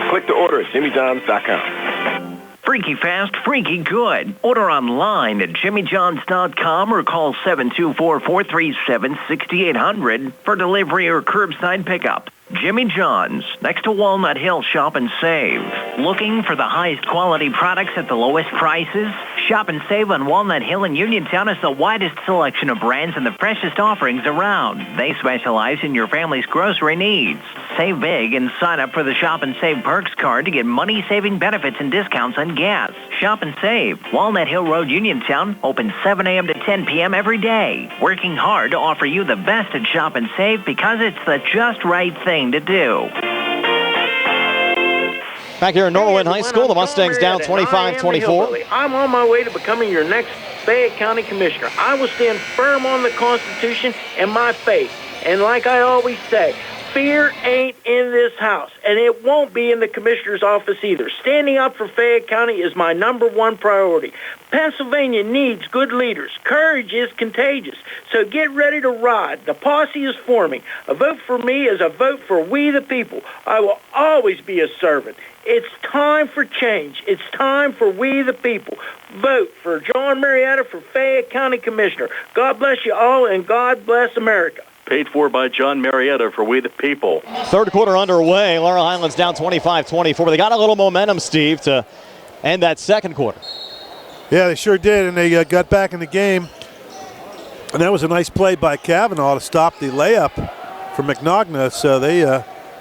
Click to order at jimmyjohns.com. Freaky fast, freaky good. Order online at jimmyjohns.com or call 724-437-6800 for delivery or curbside pickup. Jimmy John's, next to Walnut Hill, shop and save. Looking for the highest quality products at the lowest prices? Shop and save on Walnut Hill in Uniontown has the widest selection of brands and the freshest offerings around. They specialize in your family's grocery needs. Save big and sign up for the Shop and Save Perks card to get money-saving benefits and discounts on gas. Shop and save. Walnut Hill Road, Uniontown, open 7 a.m. to 10 p.m. every day. Working hard to offer you the best at Shop and Save because it's the just right thing to do. Back here in Norwin High School, the Mustangs down 25-24. I'm on my way to becoming your next Fayette County Commissioner. I will stand firm on the Constitution and my faith. And like I always say, fear ain't in this house, and it won't be in the commissioner's office either. Standing up for Fayette County is my #1 priority. Pennsylvania needs good leaders. Courage is contagious. So get ready to ride. The posse is forming. A vote for me is a vote for we the people. I will always be a servant. It's time for change. It's time for we the people. Vote for John Marietta for Fayette County Commissioner. God bless you all, and God bless America. paid for by John Marietta for We the People. Third quarter underway. Laurel Highlands down 25-24. They got a little momentum, Steve, to end that second quarter. Yeah, they sure did, and they got back in the game. And that was a nice play by Kavanaugh to stop the layup for McNogna. So they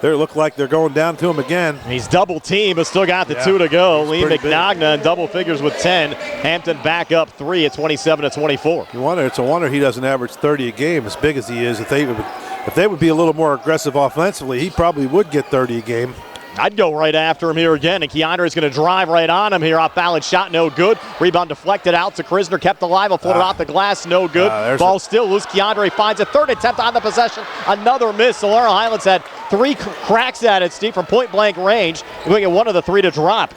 look like they're going down to him again. He's double teamed, but still got the 2 to go. Lee McNogna in double figures with 10. Hampton back up 3 at 27-24. It's a wonder he doesn't average 30 a game as big as he is. If they would be a little more aggressive offensively, he probably would get 30 a game. I'd go right after him here again, and Keandre is going to drive right on him here. Off balance shot, no good. Rebound deflected out to Krisner, kept alive. He'll float it off the glass, no good. Ball still loose. Keandre finds a third attempt on the possession. Another miss. So Laurel Highlands had 3 cracks at it, Steve, from point-blank range. We're going to get one of the 3 to drop.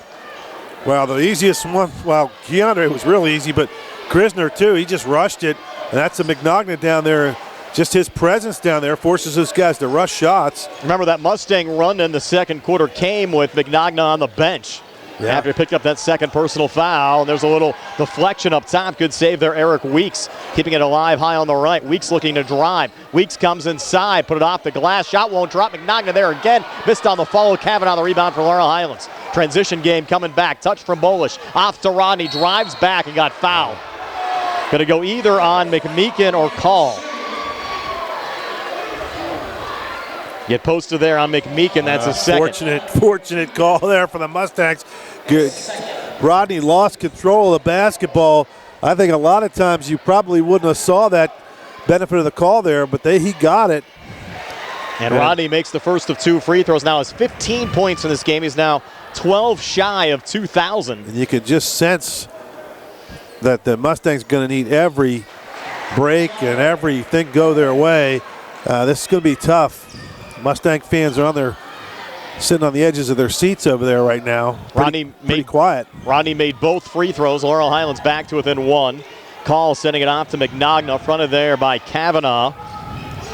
Well, the easiest one, Keandre was really easy, but Krisner, too, he just rushed it. And that's a McNogna down there. Just his presence down there forces those guys to rush shots. Remember that Mustang run in the second quarter came with McNogna on the bench. Yeah. After he picked up that second personal foul. And there's a little deflection up top. Good save there, Eric Weeks, keeping it alive high on the right. Weeks looking to drive. Weeks comes inside, put it off the glass. Shot won't drop. McNogna there again. Missed on the follow. Kavanaugh the rebound for Laurel Highlands. Transition game coming back. Touch from Bolish. Off to Rodney. Drives back and got fouled. Going to go either on McMeekin or Call. Get posted there on McMeekin. That's a second. Fortunate call there for the Mustangs. Good. Rodney lost control of the basketball. I think a lot of times you probably wouldn't have saw that benefit of the call there, but he got it. And Rodney makes the first of 2 free throws. Now has 15 points in this game. He's now 12 shy of 2,000. And you can just sense that the Mustangs going to need every break and everything go their way. This is going to be tough. Mustang fans are sitting on the edges of their seats over there right now. Pretty quiet. Rodney made both free throws. Laurel Highlands back to within 1. Call sending it off to McNogna. Fronted there by Kavanaugh.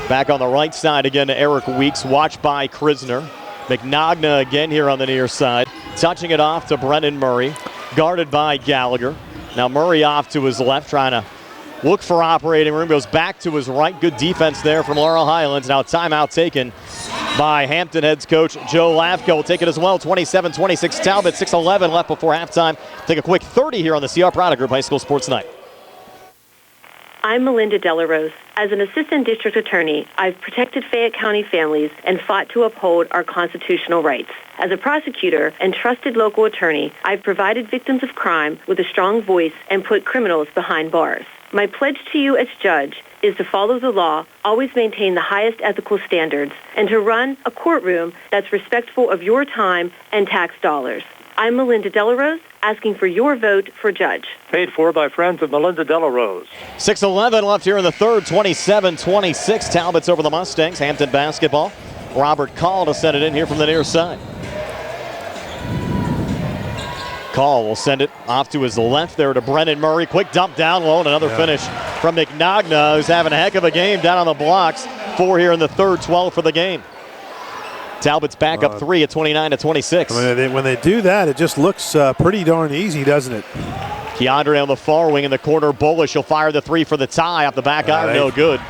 Back on the right side again to Eric Weeks. Watched by Krisner. McNogna again here on the near side. Touching it off to Brennan Murray. Guarded by Gallagher. Now Murray off to his left, trying to look for operating room. Goes back to his right. Good defense there from Laurel Highlands. Now timeout taken by Hampton heads coach Joe Lafko. Will take it as well. 27-26 Talbot. 6:11 left before halftime. Take a quick 30 here on the CR Product Group High School Sports Night. I'm Melinda Delarose. As an assistant district attorney, I've protected Fayette County families and fought to uphold our constitutional rights. As a prosecutor and trusted local attorney, I've provided victims of crime with a strong voice and put criminals behind bars. My pledge to you as judge is to follow the law, always maintain the highest ethical standards, and to run a courtroom that's respectful of your time and tax dollars. I'm Melinda Delarose, asking for your vote for judge. Paid for by friends of Melinda Delarose. 6:11 left here in the third. 27-26 Talbot's over the Mustangs. Hampton basketball. Robert Call to send it in here from the near side. Call will send it off to his left there to Brennan Murray. Quick dump down low and another finish from McNogna, who's having a heck of a game down on the blocks. 4 here in the third, 12 for the game. Talbot's back up 3 at 29-26. When they do that, it just looks pretty darn easy, doesn't it? Keandre on the far wing in the corner. Bolish will fire the 3 for the tie off the back iron. No good.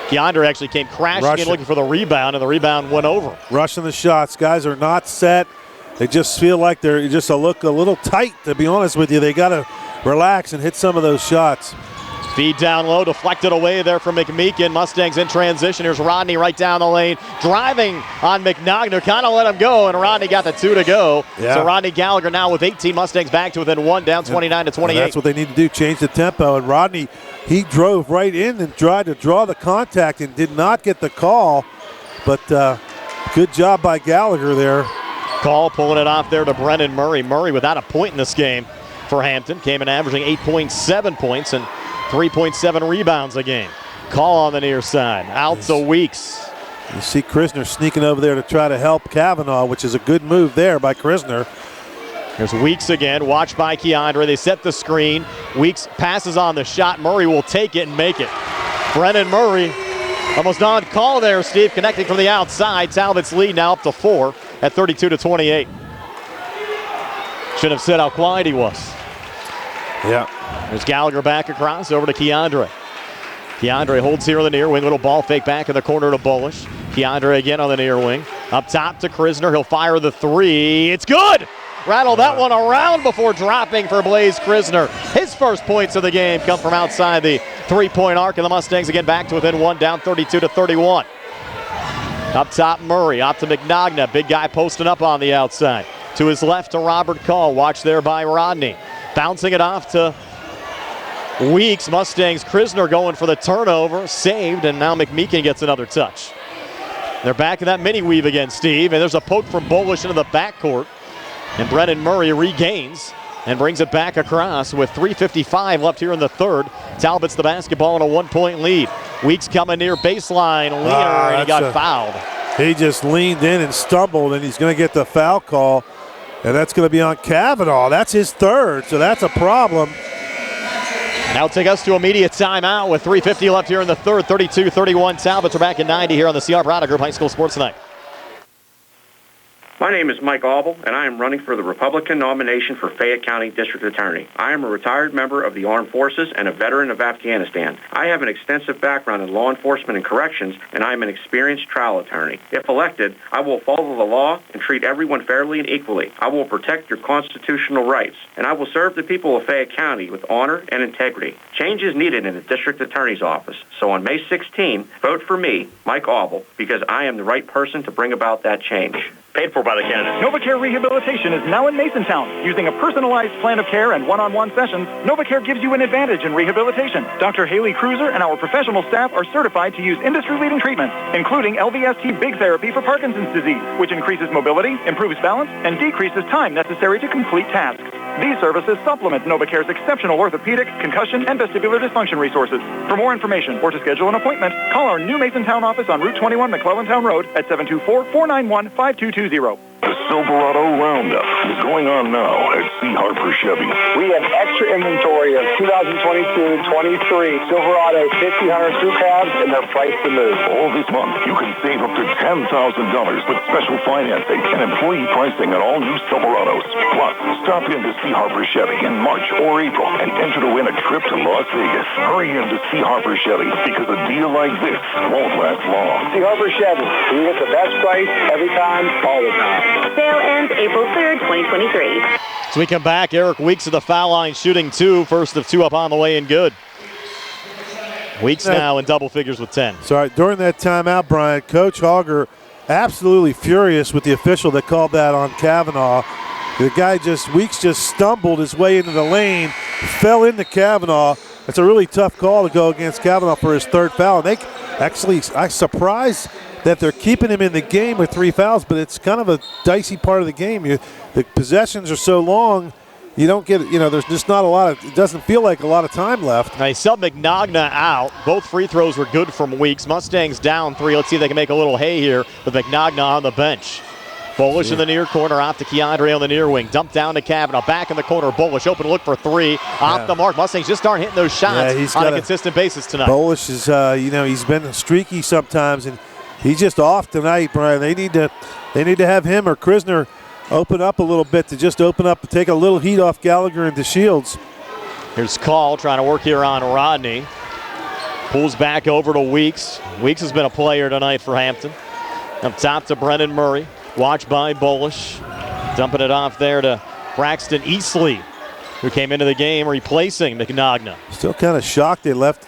Keandre actually came crashing in looking for the rebound, and the rebound went over. Rushing the shots. Guys are not set. They just feel like they're just a little tight, to be honest with you. They got to relax and hit some of those shots. Feed down low, deflected away there from McMeekin. Mustangs in transition. Here's Rodney right down the lane, driving on McNogna. Kind of let him go, and Rodney got the 2 to go. Yeah. So Rodney Gallagher now with 18. Mustangs back to within 1, down 29-28. That's what they need to do, change the tempo. And Rodney, he drove right in and tried to draw the contact and did not get the call. But good job by Gallagher there. Call pulling it off there to Brennan Murray. Murray without a point in this game for Hampton. Came in averaging 8.7 points and 3.7 rebounds a game. Call on the near side. Out to Weeks. You see Krisner sneaking over there to try to help Kavanaugh, which is a good move there by Krisner. There's Weeks again, watched by Keandre. They set the screen. Weeks passes on the shot. Murray will take it and make it. Brennan Murray almost on call there, Steve, connecting from the outside. Talbot's lead now up to 4 at 32-28. Should have said how quiet he was. Yeah. There's Gallagher back across over to Keandre. Keandre holds here on the near wing. Little ball fake back in the corner to Bullish. Keandre again on the near wing. Up top to Krisner. He'll fire the three. It's good! Rattle that one around before dropping for Blaze Krisner. His first points of the game come from outside the three-point arc, and the Mustangs again back to within one, down 32-31. Up top, Murray. Out to McNagna. Big guy posting up on the outside. To his left to Robert Call. Watch there by Rodney. Bouncing it off to Weeks. Mustangs. Krisner going for the turnover. Saved, and now McMeekin gets another touch. They're back in that mini weave again, Steve, and there's a poke from Bullish into the backcourt. And Brennan Murray regains and brings it back across with 3:55 left here in the third. Talbot's the basketball in a 1-point lead. Weeks coming near baseline, leaner, and he got fouled. He just leaned in and stumbled, and he's going to get the foul call, and that's going to be on Kavanaugh. That's his third, so that's a problem. Now take us to immediate timeout with 3:50 left here in the third. 32-31 Talbots are back in 90 here on the CR Product Group High School Sports Tonight. My name is Mike Auble, and I am running for the Republican nomination for Fayette County District Attorney. I am a retired member of the Armed Forces and a veteran of Afghanistan. I have an extensive background in law enforcement and corrections, and I am an experienced trial attorney. If elected, I will follow the law and treat everyone fairly and equally. I will protect your constitutional rights, and I will serve the people of Fayette County with honor and integrity. Change is needed in the District Attorney's office, so on May 16, vote for me, Mike Auble, because I am the right person to bring about that change. Paid for by the candidate. NovaCare Rehabilitation is now in Masontown. Using a personalized plan of care and one-on-one sessions, NovaCare gives you an advantage in rehabilitation. Dr. Haley Cruiser and our professional staff are certified to use industry-leading treatments, including LVST Big Therapy for Parkinson's disease, which increases mobility, improves balance, and decreases time necessary to complete tasks. These services supplement NovaCare's exceptional orthopedic, concussion, and vestibular dysfunction resources. For more information or to schedule an appointment, call our new Masontown office on Route 21 McClellantown Road at 724-491-5220. The Silverado Roundup is going on now at C. Harper Chevy. We have extra inventory of 2022-23 Silverado 50 Hunter Crew Cabs, and they're priced to move. All this month, you can save up to $10,000 with special financing and employee pricing on all new Silverados. Plus, stop in to C. Harper Chevy in March or April and enter to win a trip to Las Vegas. Hurry in to C. Harper Chevy because a deal like this won't last long. C. Harper Chevy, we get the best price every time, all the time. Sale ends April 3rd, 2023. So we come back. Eric Weeks at the foul line shooting two. First of two up on the way and good. Weeks now in double figures with 10. Sorry, during that timeout, Brian, Coach Hogger absolutely furious with the official that called that on Kavanaugh. The guy Weeks just stumbled his way into the lane, fell into Kavanaugh. It's a really tough call to go against Kavanaugh for his third foul. And I'm surprised that they're keeping him in the game with 3 fouls, but it's kind of a dicey part of the game. The possessions are so long, you don't get, there's just not a lot of, it doesn't feel like a lot of time left. Now, he subbed McNagna out. Both free throws were good from Weeks. Mustangs down 3. Let's see if they can make a little hay here with McNagna on the bench. Bullish in the near corner, off to Keandre on the near wing. Dump down to Kavanaugh. Back in the corner, Bullish open look for 3. Off the mark. Mustangs just aren't hitting those shots on a consistent basis tonight. Bullish is, he's been streaky sometimes, and he's just off tonight, Brian. They need to have him or Krisner open up a little bit to just open up and take a little heat off Gallagher and DeShields. Here's Call trying to work here on Rodney. Pulls back over to Weeks. Weeks has been a player tonight for Hampton. Up top to Brennan Murray. Watched by Bullish. Dumping it off there to Braxton Eastley, who came into the game replacing McNagna. Still kind of shocked they left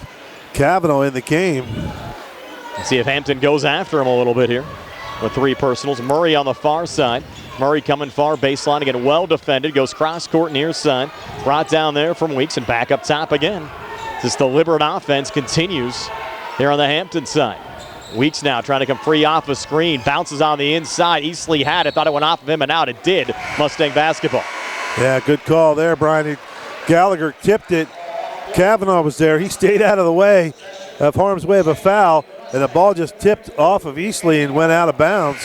Kavanaugh in the game. Let's see if Hampton goes after him a little bit here with 3 personals. Murray on the far side. Murray coming far baseline again, well defended. Goes cross court near side. Brought down there from Weeks and back up top again. This deliberate offense continues here on the Hampton side. Weeks now trying to come free off a screen. Bounces on the inside. Eastley had it. Thought it went off of him, and out it did. Mustang basketball. Yeah, good call there, Brian. Gallagher tipped it. Kavanaugh was there. He stayed out of the way of harm's way of a foul, and the ball just tipped off of Eastley and went out of bounds.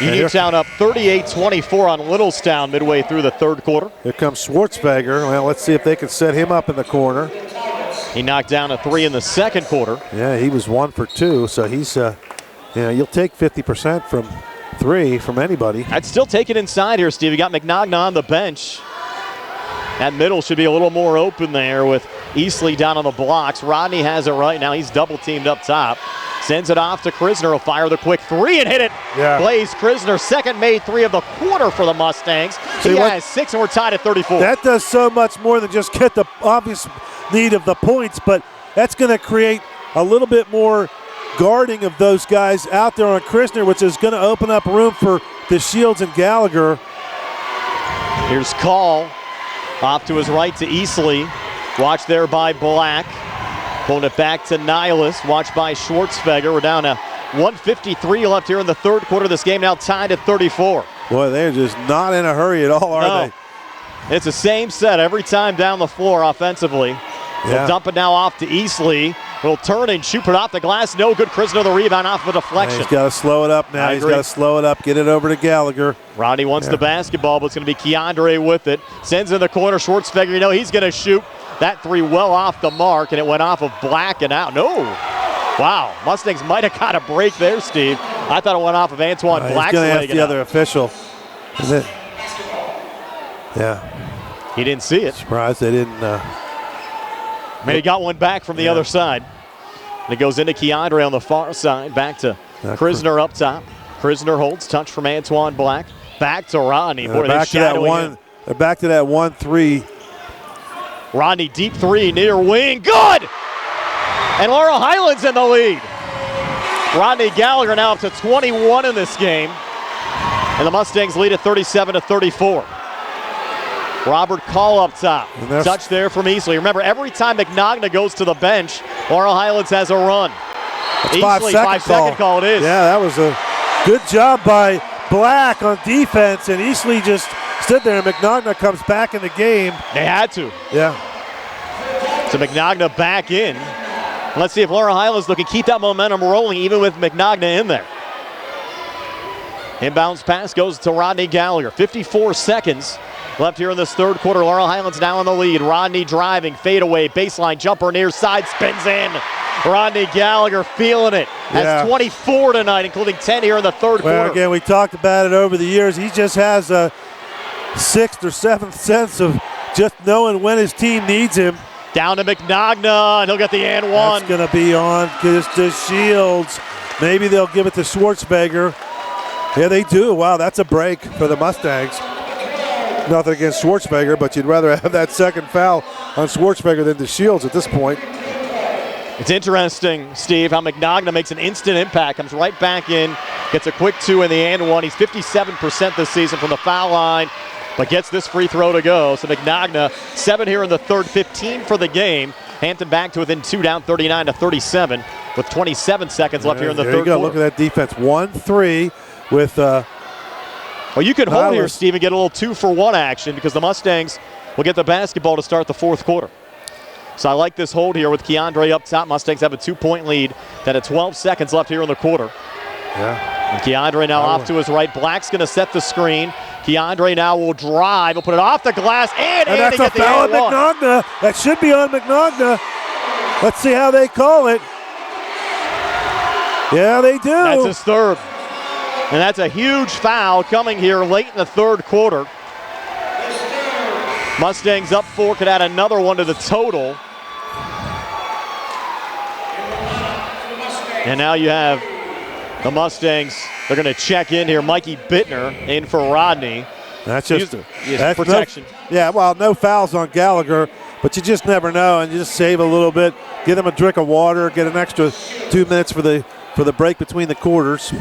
Uniontown up 38-24 on Littlestown midway through the third quarter. Here comes Schwartzberger. Well, let's see if they can set him up in the corner. He knocked down a 3 in the second quarter. Yeah, he was 1 for 2, so he's, you'll take 50% from 3 from anybody. I'd still take it inside here, Steve. You got McNagna on the bench. That middle should be a little more open there with Easley down on the blocks. Rodney has it right now. He's double teamed up top. Sends it off to Krisner. He'll fire the quick three and hit it. Yeah. Blaze Krisner, second made three of the quarter for the Mustangs. He has 6 and we're tied at 34. That does so much more than just get the obvious need of the points, but that's going to create a little bit more guarding of those guys out there on Krisner, which is going to open up room for the Shields and Gallagher. Here's Call off to his right to Easley. Watch there by Black. Pulling it back to Nihilus. Watch by Schwartzfeger. We're down to 1:53 left here in the third quarter. This game now tied at 34. Boy, they're just not in a hurry at all, are they? It's the same set every time down the floor offensively. They'll dump it now off to Easley. He'll turn and shoot it off the glass. No good. Krisner the rebound off of a deflection. He's got to slow it up now. He's got to slow it up. Get it over to Gallagher. Rodney wants the basketball, but it's going to be Keandre with it. Sends in the corner. Schwartzfeger, you know he's going to shoot. That three well off the mark, and it went off of Black and out. No. Wow. Mustangs might have got a break there, Steve. I thought it went off of Antoine Black's leg. He's going to ask the other official. Is it? Yeah. He didn't see it. Surprised they didn't. I mean, he got one back from the other side. And it goes into Keandre on the far side. Back to Krisner up top. Krisner holds. Touch from Antoine Black. Back to Rodney. Boy, back to that one. They're back to that 1-3. Rodney deep three near wing. Good! And Laurel Highlands in the lead. Rodney Gallagher now up to 21 in this game. And the Mustangs lead at 37-34. Robert Call up top. Touch there from Easley. Remember, every time McNogna goes to the bench, Laurel Highlands has a run. Easley, 5-second call it is. Yeah, that was a good job by Black on defense, and Easley just stood there, and McNogna comes back in the game. They had to. Yeah. So McNogna back in. Let's see if Laurel Highlands looking keep that momentum rolling even with McNogna in there. Inbounds pass goes to Rodney Gallagher. 54 seconds left here in this third quarter. Laurel Highlands now in the lead. Rodney driving, fadeaway, baseline jumper near side, spins in. Rodney Gallagher feeling it. Has 24 tonight, including 10 here in the third quarter. Again, we talked about it over the years. He just has a sixth or seventh sense of just knowing when his team needs him. Down to McNogna, and he'll get the and one. That's going to be on just to Shields. Maybe they'll give it to Schwartzfeger. Yeah, they do. Wow, that's a break for the Mustangs. Nothing against Schwartzfeger, but you'd rather have that second foul on Schwartzfeger than to Shields at this point. It's interesting, Steve, how McNogna makes an instant impact, comes right back in, gets a quick two in the and one. He's 57% this season from the foul line, but gets this free throw to go. So McNogna, 7 here in the third, 15 for the game. Hampton back to within 2, down 39-37 with 27 seconds left here in the third quarter. Look at that defense. 1-3 with well, you could hold here, Steve, and get a little 2-for-1 action because the Mustangs will get the basketball to start the fourth quarter. So I like this hold here with Keandre up top. Mustangs have a 2-point lead. Then at 12 seconds left here in the quarter. Yeah. And Keandre now off to his right. Black's going to set the screen. Keandre now will drive. He'll put it off the glass and that's a foul on McNogna. That should be on McNogna. Let's see how they call it. Yeah, they do. That's his third. And that's a huge foul coming here late in the third quarter. Mustangs up 4, could add another one to the total. And now you have the Mustangs. They're going to check in here. Mikey Bittner in for Rodney. That's just that's protection. No fouls on Gallagher, but you just never know, and you just save a little bit. Get him a drink of water. Get an extra 2 minutes for the break between the quarters.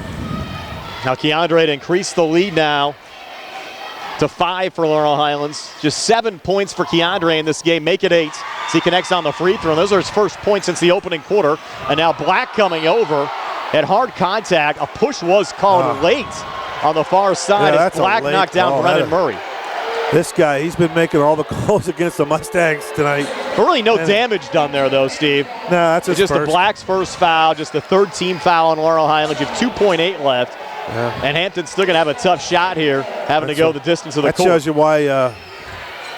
Now Keandre to increase the lead now to 5 for Laurel Highlands. Just 7 points for Keandre in this game. Make it 8 as he connects on the free throw. And those are his first points since the opening quarter. And now Black coming over at hard contact. A push was called late on the far side as Black knocked down Brendan Murray. This guy, he's been making all the calls against the Mustangs tonight. But really no damage done there, though, Steve. No, that's his just first. The Black's first foul, just the third team foul on Laurel Highlands. You have 2.8 left. Yeah. And Hampton's still going to have a tough shot here, having to go the distance of the court. That shows you why.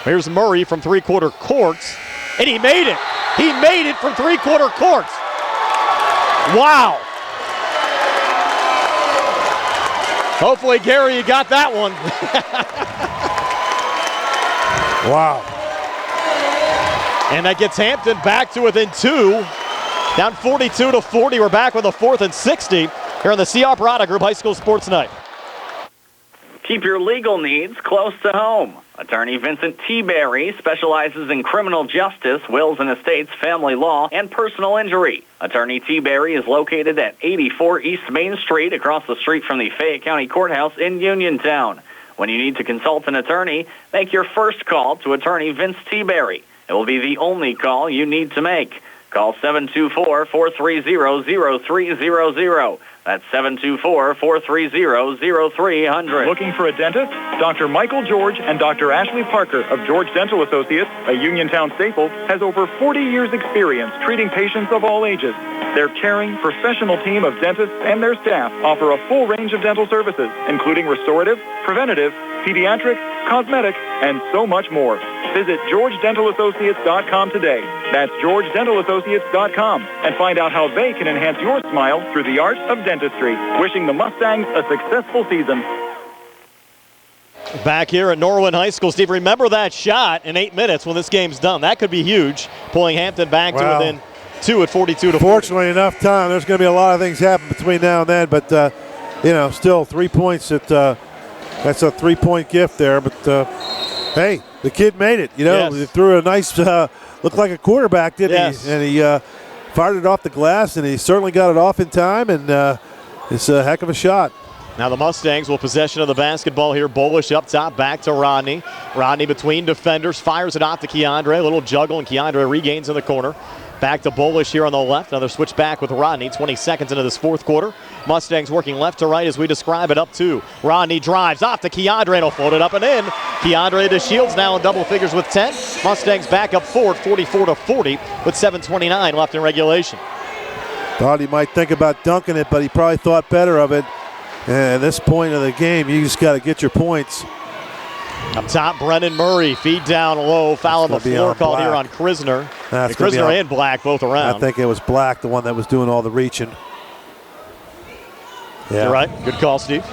Here's Murray from three-quarter courts, and he made it. He made it from three-quarter courts. Wow. Hopefully, Gary, you got that one. Wow. And that gets Hampton back to within 2. Down 42-40. We're back with a 4th and 60 here on the C.R. Parada Group High School Sports Night. Keep your legal needs close to home. Attorney Vincent T. Berry specializes in criminal justice, wills and estates, family law, and personal injury. Attorney T. Berry is located at 84 East Main Street, across the street from the Fayette County Courthouse in Uniontown. When you need to consult an attorney, make your first call to Attorney Vince T. Berry. It will be the only call you need to make. Call 724-430-0300. That's 724-430-0300. Looking for a dentist? Dr. Michael George and Dr. Ashley Parker of George Dental Associates, a Uniontown staple, has over 40 years' experience treating patients of all ages. Their caring, professional team of dentists and their staff offer a full range of dental services, including restorative, preventative, pediatric, cosmetic, and so much more. Visit GeorgeDentalAssociates.com today. That's GeorgeDentalAssociates.com, and find out how they can enhance your smile through the art of dentistry. Wishing the Mustangs a successful season. Back here at Norwin High School, Steve, remember that shot in 8 minutes when this game's done. That could be huge, pulling Hampton back to within 2 at 42-40. Fortunately, enough time. There's going to be a lot of things happen between now and then, but, still 3 points. That's a 3-point gift there, but, hey, the kid made it. Yes. He threw a nice, looked like a quarterback, didn't he? And he fired it off the glass, and he certainly got it off in time, and it's a heck of a shot. Now the Mustangs will possession of the basketball here. Bolish up top, back to Rodney. Rodney between defenders, fires it off to Keandre. A little juggle, and Keandre regains in the corner. Back to Bolish here on the left. Another switch back with Rodney. 20 seconds into this fourth quarter. Mustangs working left to right as we describe it, up two. Rodney drives off to Keandre, and he'll float it up and in. Keandre to Shields now in double figures with 10. Mustangs back up forward, 44-40 with 7:29 left in regulation. Thought he might think about dunking it, but he probably thought better of it. And at this point of the game, you just got to get your points. Up top, Brennan Murray, feed down low, foul on the floor called here on Krisner. Krisner and Black both around. I think it was Black, the one that was doing all the reaching. Yeah. You're right. Good call, Steve.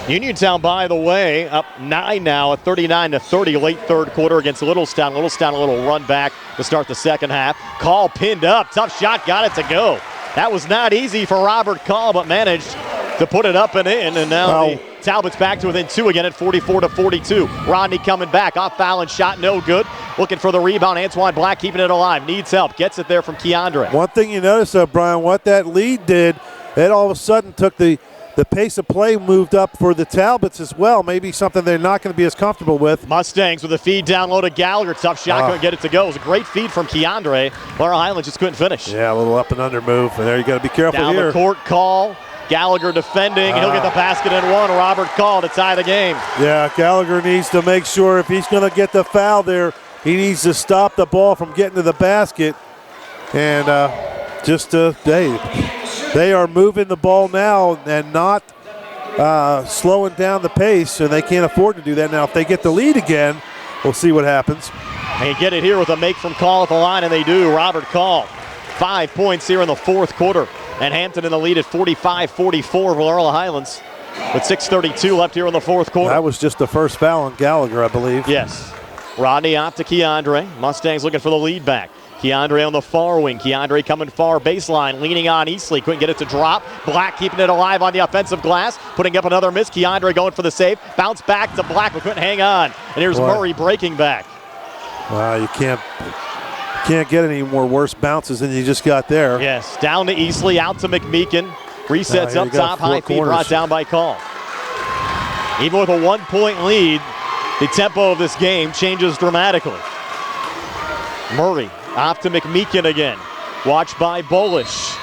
Uniontown, by the way, up 9 now at 39-30, late third quarter against Littlestown. Littlestown a little run back to start the second half. Call pinned up, tough shot, got it to go. That was not easy for Robert Call, but managed to put it up and in, and now the Talbot's back to within 2 again at 44-42. Rodney coming back, off balance shot, no good. Looking for the rebound, Antoine Black keeping it alive, needs help, gets it there from Keandre. One thing you notice, Brian, what that lead did, it all of a sudden took the pace of play moved up for the Talbots as well. Maybe something they're not going to be as comfortable with. Mustangs with a feed down low to Gallagher. Tough shot, couldn't get it to go. It was a great feed from Keandre. Laurel Highlands just couldn't finish. Yeah, a little up and under move. And there you got to be careful down here. Down the court, Call. Gallagher defending. He'll get the basket and one. Robert Call to tie the game. Yeah, Gallagher needs to make sure if he's going to get the foul there, he needs to stop the ball from getting to the basket. And they are moving the ball now and not slowing down the pace, and they can't afford to do that. Now, if they get the lead again, we'll see what happens. They get it here with a make from Call at the line, and they do. Robert Call, 5 points here in the fourth quarter. And Hampton in the lead at 45-44 for Laurel Highlands with 6:32 left here in the fourth quarter. That was just the first foul on Gallagher, I believe. Yes. Rodney off to Keandre. Mustangs looking for the lead back. Keandre on the far wing. Keandre coming far baseline, leaning on Eastley. Couldn't get it to drop. Black keeping it alive on the offensive glass, putting up another miss. Keandre going for the save. Bounce back to Black, but couldn't hang on. And here's Murray breaking back. Wow, you can't get any more worse bounces than you just got there. Yes, down to Eastley, out to McMeekin. Resets up top, high feed brought down by Call. Even with a 1-point lead, the tempo of this game changes dramatically. Murray off to McMeekin again. Watched by Bolish.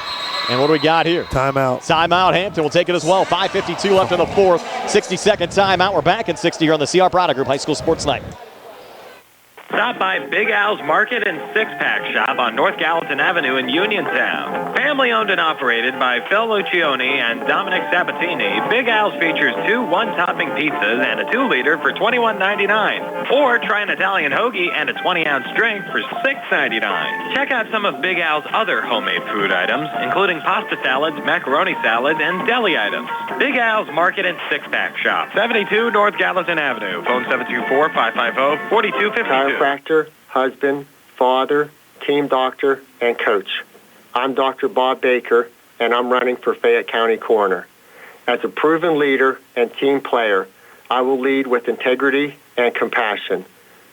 And what do we got here? Timeout. Timeout. Hampton will take it as well. 5:52 left in the fourth. 60-second timeout. We're back in 60 here on the C.R. Parada Group High School Sports Night. Stop by Big Al's Market and Six-Pack Shop on North Gallatin Avenue in Uniontown. Family owned and operated by Phil Lucioni and Dominic Sabatini, Big Al's features 2 one-topping pizzas and a 2-liter for $21.99. Or try an Italian hoagie and a 20-ounce drink for $6.99. Check out some of Big Al's other homemade food items, including pasta salads, macaroni salads, and deli items. Big Al's Market and Six-Pack Shop, 72 North Gallatin Avenue. Phone 724-550-4252. contractor, husband, father, team doctor, and coach. I'm Dr. Bob Baker, and I'm running for Fayette County Coroner. As a proven leader and team player, I will lead with integrity and compassion.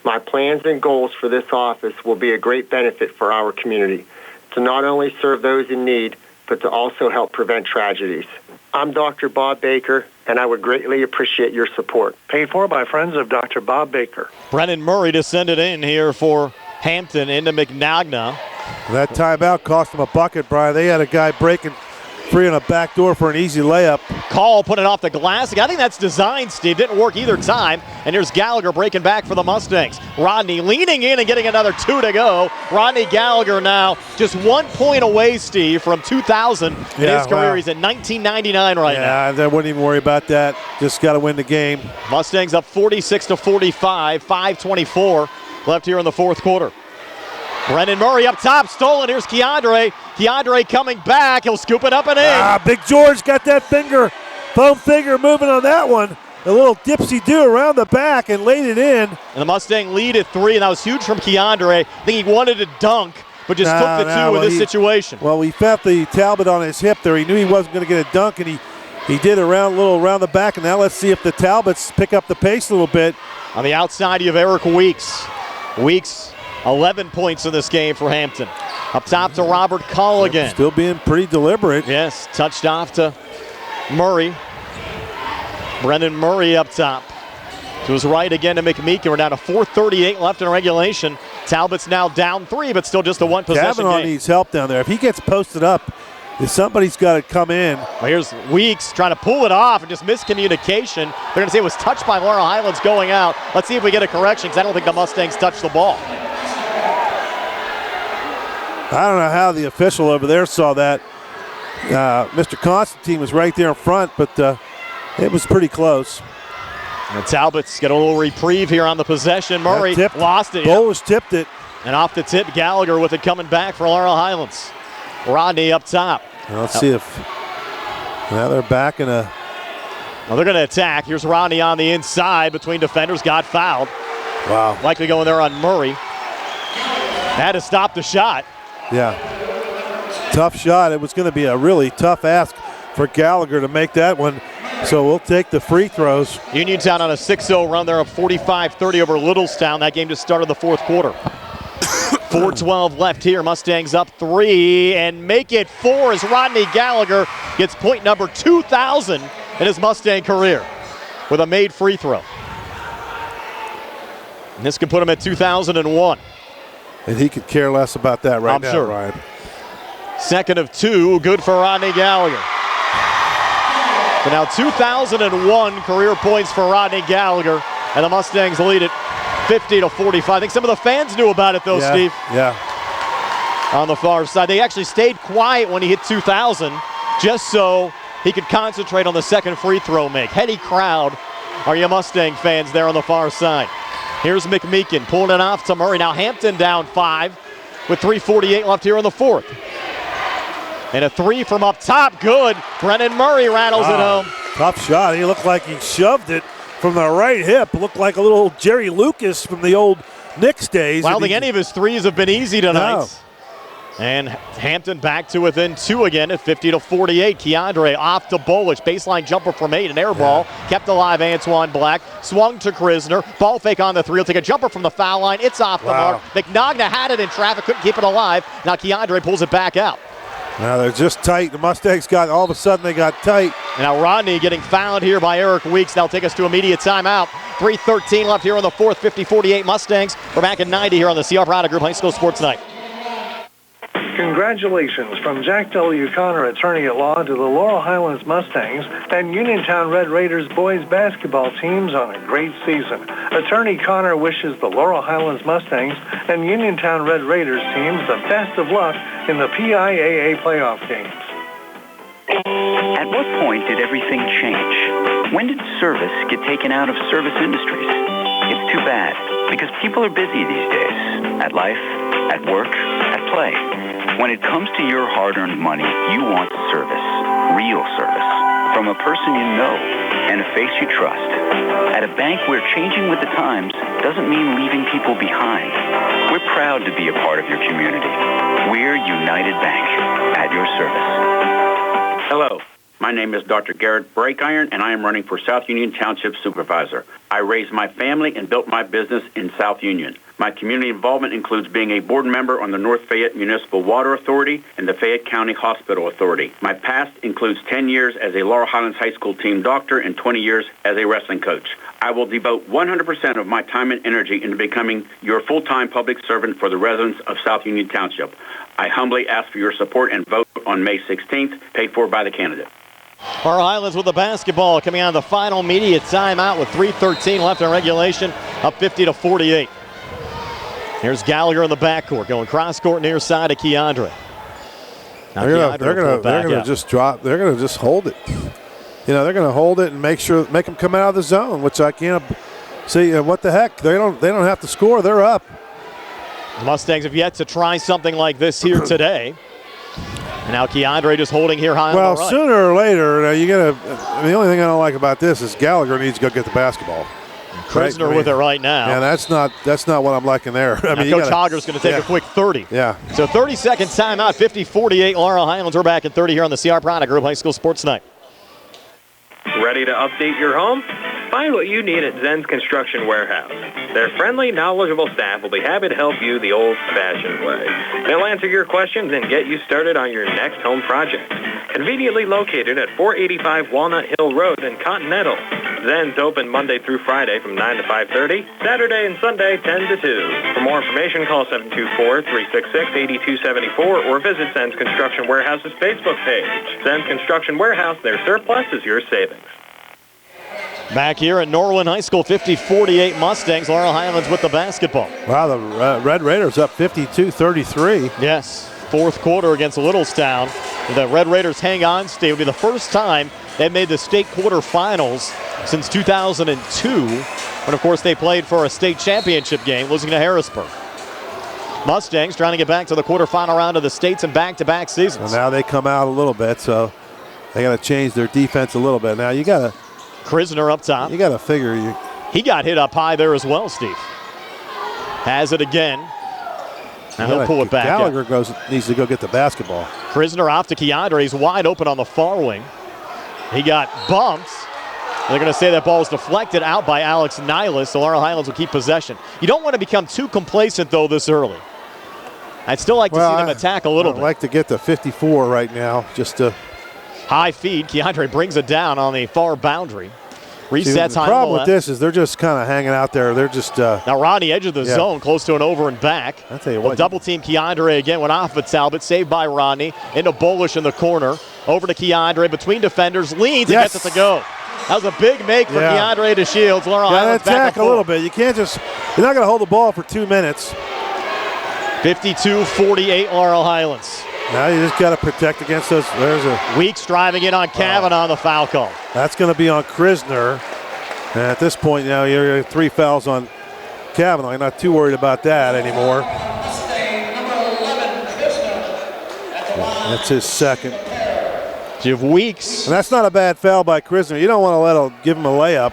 My plans and goals for this office will be a great benefit for our community, to not only serve those in need, but to also help prevent tragedies. I'm Dr. Bob Baker, and I would greatly appreciate your support. Paid for by friends of Dr. Bob Baker. Brennan Murray to send it in here for Hampton into McNagna. That timeout cost them a bucket, Brian. They had a guy breaking free on a back door for an easy layup. Call put it off the glass. I think that's designed, Steve. Didn't work either time. And here's Gallagher breaking back for the Mustangs. Rodney leaning in and getting another 2 to go. Rodney Gallagher now just 1 point away, Steve, from 2,000 in his career. Wow. He's at 1999 right now. Yeah, I wouldn't even worry about that. Just got to win the game. Mustangs up 46-45, 5:24 left here in the fourth quarter. Brennan Murray up top, stolen. Here's Keandre. Keandre coming back. He'll scoop it up and in. Big George got that foam finger moving on that one. A little dipsy-do around the back and laid it in. And the Mustang lead at 3, and that was huge from Keandre. I think he wanted to dunk, but just took the two in this situation. Well, he felt the Talbot on his hip there. He knew he wasn't going to get a dunk, and he did a little around the back. And now let's see if the Talbots pick up the pace a little bit. On the outside, you have Eric Weeks. Weeks, 11 points in this game for Hampton. Up top to Robert Colligan. Still being pretty deliberate. Yes, touched off to Murray. Brennan Murray up top. To his right again to McMeekin. We're down to 4:38 left in regulation. Talbot's now down 3, but still just a one-possession Kavanaugh game. needs help down there. If he gets posted up, if somebody's got to come in. Well, here's Weeks trying to pull it off and just miscommunication. They're going to say it was touched by Laurel Highlands going out. Let's see if we get a correction, because I don't think the Mustangs touched the ball. I don't know how the official over there saw that. Mr. Constantine was right there in front, but it was pretty close. And the Talbots get a little reprieve here on the possession. Murray lost it. Bowles tipped it. And off the tip, Gallagher with it coming back for Laurel Highlands. Rodney up top. Let's see if now they're back in a. Well, they're going to attack. Here's Rodney on the inside between defenders. Got fouled. Wow. Likely going there on Murray. Had to stop the shot. Yeah. Tough shot. It was going to be a really tough ask for Gallagher to make that one. So we'll take the free throws. Uniontown on a 6-0 run. They're up 45-30 over Littlestown. That game just started the fourth quarter. 4:12 left here. Mustangs up 3 and make it 4 as Rodney Gallagher gets point number 2,000 in his Mustang career with a made free throw. And this could put him at 2001. And he could care less about that right now, I'm sure. Ryan. Second of 2, good for Rodney Gallagher. So now 2001 career points for Rodney Gallagher, and the Mustangs lead it 50-45. I think some of the fans knew about it, though, Steve. Yeah. On the far side. They actually stayed quiet when he hit 2,000, just so he could concentrate on the second free throw make. Heady crowd are you Mustang fans there on the far side. Here's McMeekin pulling it off to Murray. Now Hampton down 5 with 3:48 left here in the fourth. And a 3 from up top, good. Brennan Murray rattles it home. Tough shot. He looked like he shoved it from the right hip. Looked like a little Jerry Lucas from the old Knicks days. I don't think any of his threes have been easy tonight. No. And Hampton back to within 2 again at 50-48. Keandre off to Bolish. Baseline jumper from 8, an air ball. Kept alive Antoine Black. Swung to Krisner. Ball fake on the 3. He'll take a jumper from the foul line. It's off the mark. McNagna had it in traffic. Couldn't keep it alive. Now Keandre pulls it back out. Now they're just tight. The Mustangs all of a sudden they got tight. And now Rodney getting fouled here by Eric Weeks. That'll take us to immediate timeout. 3:13 left here in the fourth. 50-48 Mustangs. We're back at 90 here on the CR Prada Group High School Sports Night. Congratulations from Jack W. Connor, attorney at law, to the Laurel Highlands Mustangs and Uniontown Red Raiders boys basketball teams on a great season. Attorney Connor wishes the Laurel Highlands Mustangs and Uniontown Red Raiders teams the best of luck in the PIAA playoff games. At what point did everything change? When did service get taken out of service industries? It's too bad, because people are busy these days. At life, at work, at play. When it comes to your hard-earned money, you want service, real service, from a person you know. and a face you trust. At a bank where changing with the times doesn't mean leaving people behind. We're proud to be a part of your community. We're United Bank, at your service. Hello, my name is Dr. Garrett Breakiron, and I am running for South Union Township Supervisor. I raised my family and built my business in South Union. My community involvement includes being a board member on the North Fayette Municipal Water Authority and the Fayette County Hospital Authority. My past includes 10 years as a Laurel Highlands High School team doctor and 20 years as a wrestling coach. I will devote 100% of my time and energy into becoming your full-time public servant for the residents of South Union Township. I humbly ask for your support and vote on May 16th, paid for by the candidate. Laurel Highlands with the basketball coming out of the final immediate timeout with 3:13 left in regulation, up 50-48. Here's Gallagher in the backcourt, going cross-court near side to Keandre. They're going to just drop. They're going to just hold it. You know, they're going to hold it and make them come out of the zone, which I can't see. What the heck? They don't have to score. They're up. The Mustangs have yet to try something like this here today. And now Keandre just holding here high on the right. Well, sooner or later, the only thing I don't like about this is Gallagher needs to go get the basketball. Prisner with it right now. Yeah, that's not what I'm liking there. Coach Hogger's going to take a quick 30. Yeah. So 30-second timeout, 50-48. Laurel Highlands. We're back at 30 here on the CR Product Group High School Sports Night. Ready to update your home? Find what you need at Zen's Construction Warehouse. Their friendly, knowledgeable staff will be happy to help you the old-fashioned way. They'll answer your questions and get you started on your next home project. Conveniently located at 485 Walnut Hill Road in Continental. Zen's open Monday through Friday from 9 to 5:30, Saturday and Sunday 10 to 2. For more information, call 724-366-8274 or visit Zen's Construction Warehouse's Facebook page. Zen's Construction Warehouse, their surplus is your savings. Back here at Norwin High School, 50-48 Mustangs. Laurel Highlands with the basketball. Wow, the Red Raiders up 52-33. Yes, fourth quarter against Littlestown. The Red Raiders hang on state. It will be the first time they've made the state quarterfinals since 2002, when, of course, they played for a state championship game, losing to Harrisburg. Mustangs trying to get back to the quarterfinal round of the states in back-to-back seasons. Well, now they come out a little bit, so they got to change their defense a little bit. Now you got to. Krisner up top. You got to figure he got hit up high there as well, Steve. Has it again. Now he'll pull it back. Gallagher needs to go get the basketball. Krisner off to Keandre. He's wide open on the far wing. He got bumped. They're going to say that ball was deflected out by Alex Nihilus, so Laurel Highlands will keep possession. You don't want to become too complacent, though, this early. I'd still like to see them attack a little bit. I'd like to get to 54 right now, just to. High feed. Keandre brings it down on the far boundary. Resets high. The problem with this is they're just kind of hanging out there. They're just. Now Rodney, edge of the zone, close to an over and back. I'll tell you what. Double team Keandre again. Went off of Talbot. Saved by Rodney. Into Bolish in the corner. Over to Keandre. Between defenders. Leans and gets it to go. That was a big make for Keandre to Shields. Laurel Highlands attack a little bit. You can't just. You're not going to hold the ball for 2 minutes. 52-48 Laurel Highlands. Now you just got to protect against those. There's a Weeks driving in on Kavanaugh on the foul call. That's going to be on Krisner. And at this point now, you're 3 fouls on Kavanaugh. You're not too worried about that anymore. That's his second. So you have Weeks. And that's not a bad foul by Krisner. You don't want to give him a layup.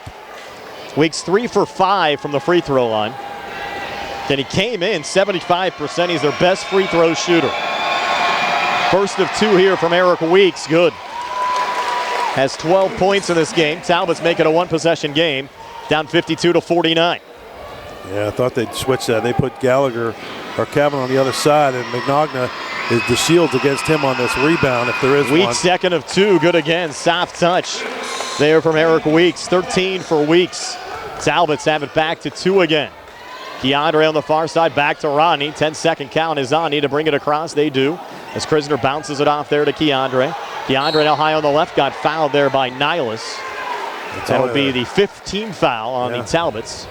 Weeks 3 for 5 from the free throw line. Then he came in 75%. He's their best free throw shooter. First of 2 here from Eric Weeks. Good. Has 12 points in this game. Talbot's making a 1-possession game. Down 52-49. Yeah, I thought they'd switch that. They put Gallagher or Kavanaugh on the other side, and McNogna is the shields against him on this rebound if there is one. Weeks, second of 2. Good again. Soft touch there from Eric Weeks. 13 for Weeks. Talbot's have it back to 2 again. Keandre on the far side, back to Rodney. 10-second count is on. Need to bring it across. They do. As Krisner bounces it off there to Keandre. Keandre now high on the left, got fouled there by Nihilus. That will be the 5th team foul on the Talbots.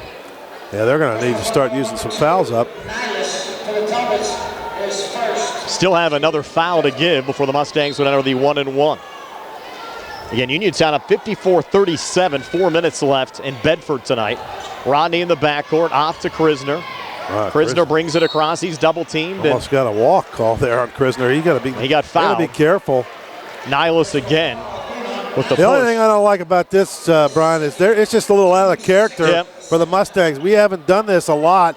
Yeah, they're going to need to start using some fouls up. Still have another foul to give before the Mustangs would enter the 1-and-1. Again, Uniontown up 54-37, 4 minutes left in Bedford tonight. Rodney in the backcourt, off to Krisner. Krisner brings it across. He's double teamed. Almost got a walk call there on Krisner. He got to be. He got fouled. Got to be careful. Nihilus again. with the The only thing I don't like about this, Brian, is it's just a little out of character for the Mustangs. We haven't done this a lot,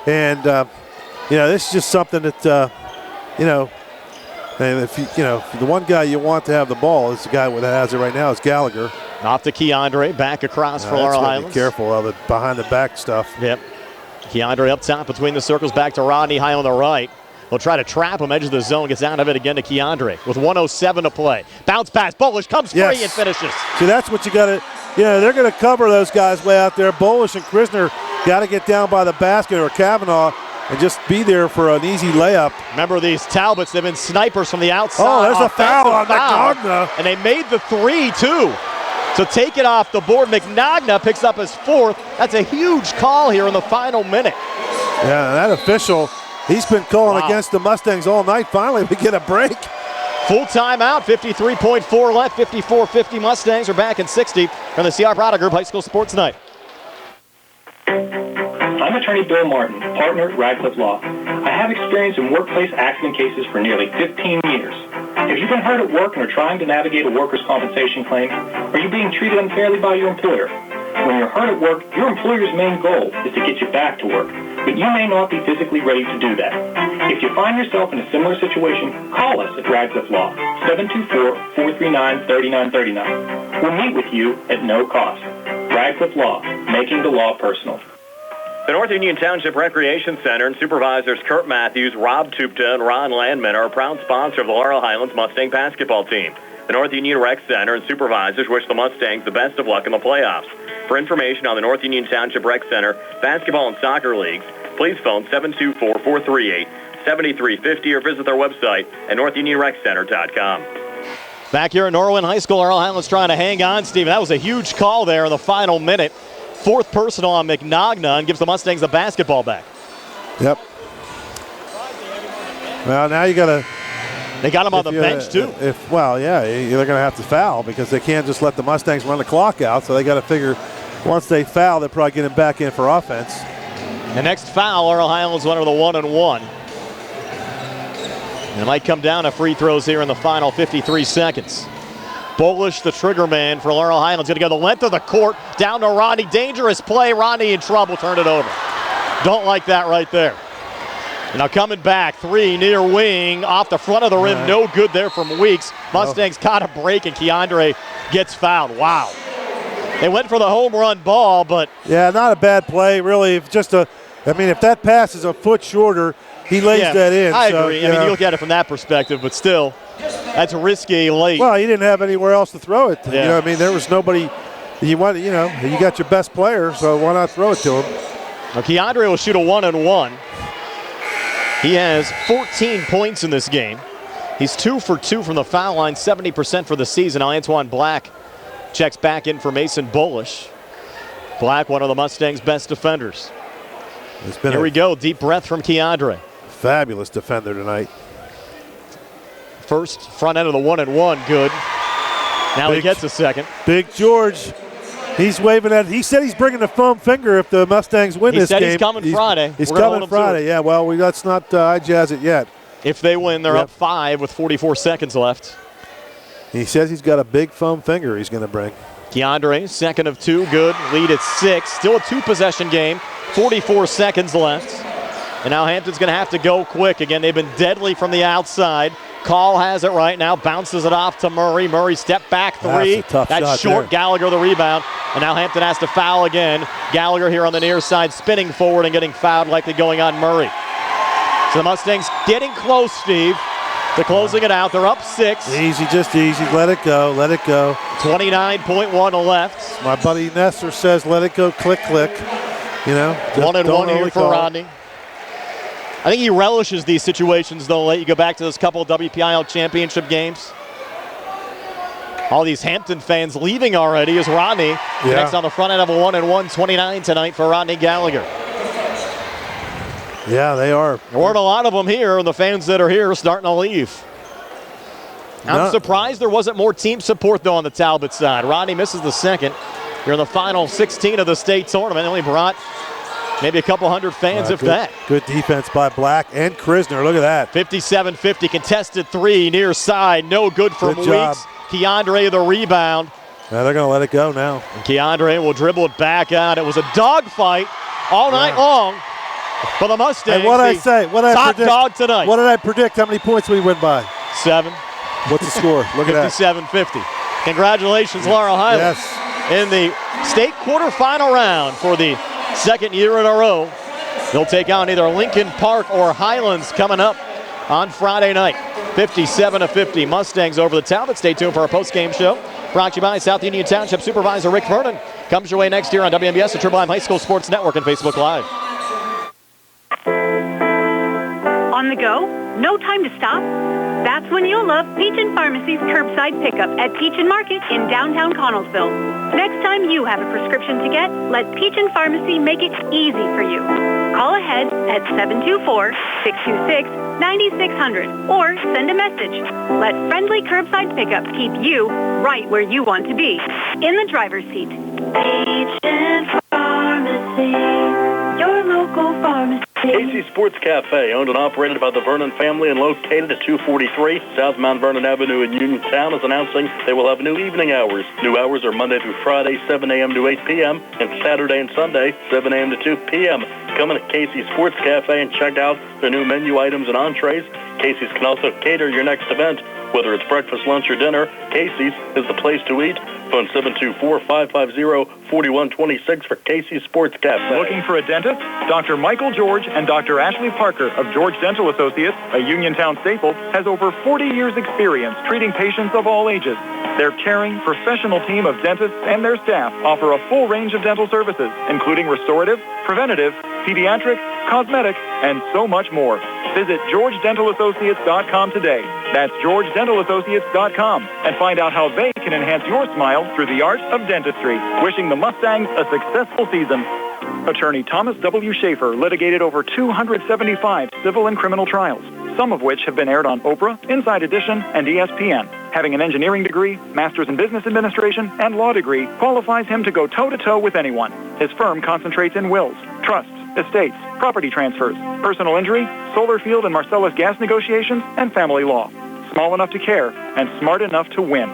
and this is just something that and if the one guy you want to have the ball is the guy that has it right now is Gallagher. Off to Keandre, back across for Laurel Highlands. Be careful of the behind the back stuff. Yep. Keandre up top between the circles, back to Rodney high on the right. He'll try to trap him, edge of the zone, gets out of it again to Keandre with 1:07 to play. Bounce pass, Bullish comes free and finishes. See, that's what you got to, they're going to cover those guys way out there. Bullish and Krisner got to get down by the basket, or Kavanaugh, and just be there for an easy layup. Remember these Talbots, they've been snipers from the outside. Oh, there's a foul on McNagna. And they made the 3, too. So take it off the board. McNagna picks up his 4th. That's a huge call here in the final minute. Yeah, that official, he's been calling against the Mustangs all night. Finally, we get a break. Full timeout, 53.4 left, 54-50 Mustangs are back in 60 from the CR Product Group High School Sports Night. I'm attorney Bill Martin, partner at Radcliffe Law. I have experience in workplace accident cases for nearly 15 years. If you've been hurt at work and are trying to navigate a workers' compensation claim, are you being treated unfairly by your employer? When you're hurt at work, your employer's main goal is to get you back to work, but you may not be physically ready to do that. If you find yourself in a similar situation, call us at Radcliffe Law, 724-439-3939. We'll meet with you at no cost. Radcliffe Law, making the law personal. The North Union Township Recreation Center and supervisors Kurt Matthews, Rob Tupta, and Ron Landman are a proud sponsor of the Laurel Highlands Mustang basketball team. The North Union Rec Center and supervisors wish the Mustangs the best of luck in the playoffs. For information on the North Union Township Rec Center basketball and soccer leagues, please phone 724-438-7350 or visit their website at northunionreccenter.com. Back here at Norwin High School, Laurel Highlands trying to hang on, Stephen. That was a huge call there in the final minute. 4th personal on McNagna, and gives the Mustangs the basketball back. Yep. Well, now you got to. They got him on the bench, too. They're going to have to foul because they can't just let the Mustangs run the clock out. So they got to figure once they foul, they're probably getting back in for offense. The next foul, Laurel Highlands went over the 1-and-1. And it might come down to free throws here in the final 53 seconds. Bullish, the trigger man for Laurel Highlands, going to go the length of the court, down to Rodney. Dangerous play. Rodney in trouble. Turn it over. Don't like that right there. And now coming back, 3 near wing, off the front of the rim. No good there from Weeks. Mustangs got a break, and Keandre gets fouled. Wow. They went for the home run ball, but. Yeah, not a bad play, really. If that pass is a foot shorter, he lays that in. I agree. I mean, you look at it from that perspective, but still, that's risky late. Well, he didn't have anywhere else to throw it. Yeah. There was nobody. You got your best player, so why not throw it to him? Now, Keandre will shoot a 1-and-1. He has 14 points in this game. He's 2 for 2 from the foul line, 70% for the season. Now, Antoine Black checks back in for Mason Bullish. Black, one of the Mustangs' best defenders. Here we go. Deep breath from Keandre. Fabulous defender tonight. First front end of the 1-and-1, good. Now he gets a second. Big George, he's waving at. He said he's bringing the foam finger if the Mustangs win this game. He said he's coming Friday. He's coming Friday. Yeah. Well, let's not jazz it yet. If they win, they're up 5 with 44 seconds left. He says he's got a big foam finger he's going to bring. Keandre, second of 2, good. Lead at 6. Still a 2-possession game. 44 seconds left. And now Hampton's going to have to go quick. Again, they've been deadly from the outside. Call has it right now, bounces it off to Murray. Murray step back 3. That's short. There. Gallagher the rebound. And now Hampton has to foul again. Gallagher here on the near side, spinning forward and getting fouled, likely going on Murray. So the Mustangs getting close, Steve. They're closing it out. They're up 6. Easy, just easy. Let it go. Let it go. 29.1 left. My buddy Nestor says, let it go. Click, click. 1-and-1 here for Rodney. I think he relishes these situations, though. Let you go back to those couple of WPIAA championship games. All these Hampton fans leaving already as Rodney connects on the front end of a 1-and-1, 29 tonight for Rodney Gallagher. Yeah, they are. There weren't a lot of them here, and the fans that are here are starting to leave. I'm surprised there wasn't more team support, though, on the Talbot side. Rodney misses the second. You're in the final 16 of the state tournament. They only brought maybe a couple hundred fans, if that. Good defense by Black and Krisner. Look at that. 57-50, contested 3 near side. No good from Weeks. Keandre the rebound. Now they're going to let it go now. And Keandre will dribble it back out. It was a dogfight all night long for the Mustangs. And what did I say? What did I top predict? Dog tonight. What did I predict? How many points we win by? 7. What's the score? Look at that. 57-50. Congratulations, Laurel Highlands. Yes. In the state quarterfinal round for the second year in a row. They'll take on either Lincoln Park or Highlands coming up on Friday night. 57-50. Mustangs over the Talbot. Stay tuned for our post-game show. Brought to you by South Union Township Supervisor Rick Vernon. Comes your way next year on WMBS, the Triple M High School Sports Network, and Facebook Live. On the go? No time to stop? That's when you'll love Peachin Pharmacy's curbside pickup at Peachin Market in downtown Connellsville. Next time you have a prescription to get, let Peachin Pharmacy make it easy for you. Call ahead at 724-626-9600 or send a message. Let friendly curbside pickup keep you right where you want to be, in the driver's seat. Peachin Pharmacy, your local pharmacy. Casey's Sports Cafe, owned and operated by the Vernon family and located at 243 South Mount Vernon Avenue in Uniontown, is announcing they will have new evening hours. New hours are Monday through Friday, 7 a.m. to 8 p.m., and Saturday and Sunday, 7 a.m. to 2 p.m. Come in to Casey's Sports Cafe and check out their new menu items and entrees. Casey's can also cater your next event. Whether it's breakfast, lunch, or dinner, Casey's is the place to eat. Phone 724-550-4126 for Casey's Sports Cafe. Looking for a dentist? Dr. Michael George and Dr. Ashley Parker of George Dental Associates, a Uniontown staple, has over 40 years' experience treating patients of all ages. Their caring, professional team of dentists and their staff offer a full range of dental services, including restorative, preventative, pediatric, cosmetic, and so much more. Visit GeorgeDentalAssociates.com today. That's GeorgeDentalAssociates.com and find out how they can enhance your smile through the art of dentistry. Wishing the Mustangs a successful season. Attorney Thomas W. Schaefer litigated over 275 civil and criminal trials, some of which have been aired on Oprah, Inside Edition, and ESPN. Having an engineering degree, master's in business administration, and law degree qualifies him to go toe-to-toe with anyone. His firm concentrates in wills, trusts, estates, property transfers, personal injury, solar field and Marcellus gas negotiations, and family law. Small enough to care and smart enough to win.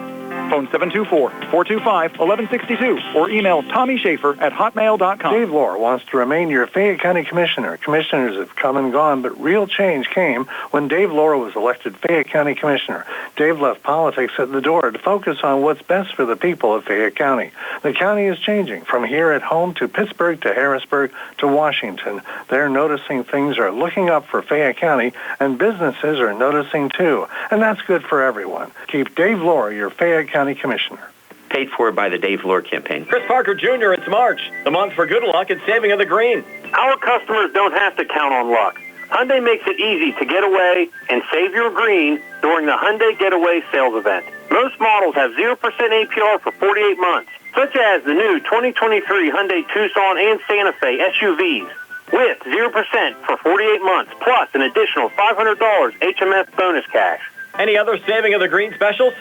Phone 724-425-1162 or email TommySchaefer@hotmail.com. Dave Lohr wants to remain your Fayette County Commissioner. Commissioners have come and gone, but real change came when Dave Lohr was elected Fayette County Commissioner. Dave left politics at the door to focus on what's best for the people of Fayette County. The county is changing from here at home to Pittsburgh to Harrisburg to Washington. They're noticing things are looking up for Fayette County, and businesses are noticing too. And that's good for everyone. Keep Dave Lohr your Fayette County Commissioner. Paid for by the Dave Lohr campaign. Chris Parker Jr., it's March, the month for good luck and saving of the green. Our customers don't have to count on luck. Hyundai makes it easy to get away and save your green during the Hyundai Getaway sales event. Most models have 0% APR for 48 months, such as the new 2023 Hyundai Tucson and Santa Fe SUVs, with 0% for 48 months, plus an additional $500 HMF bonus cash. Any other saving of the green specials?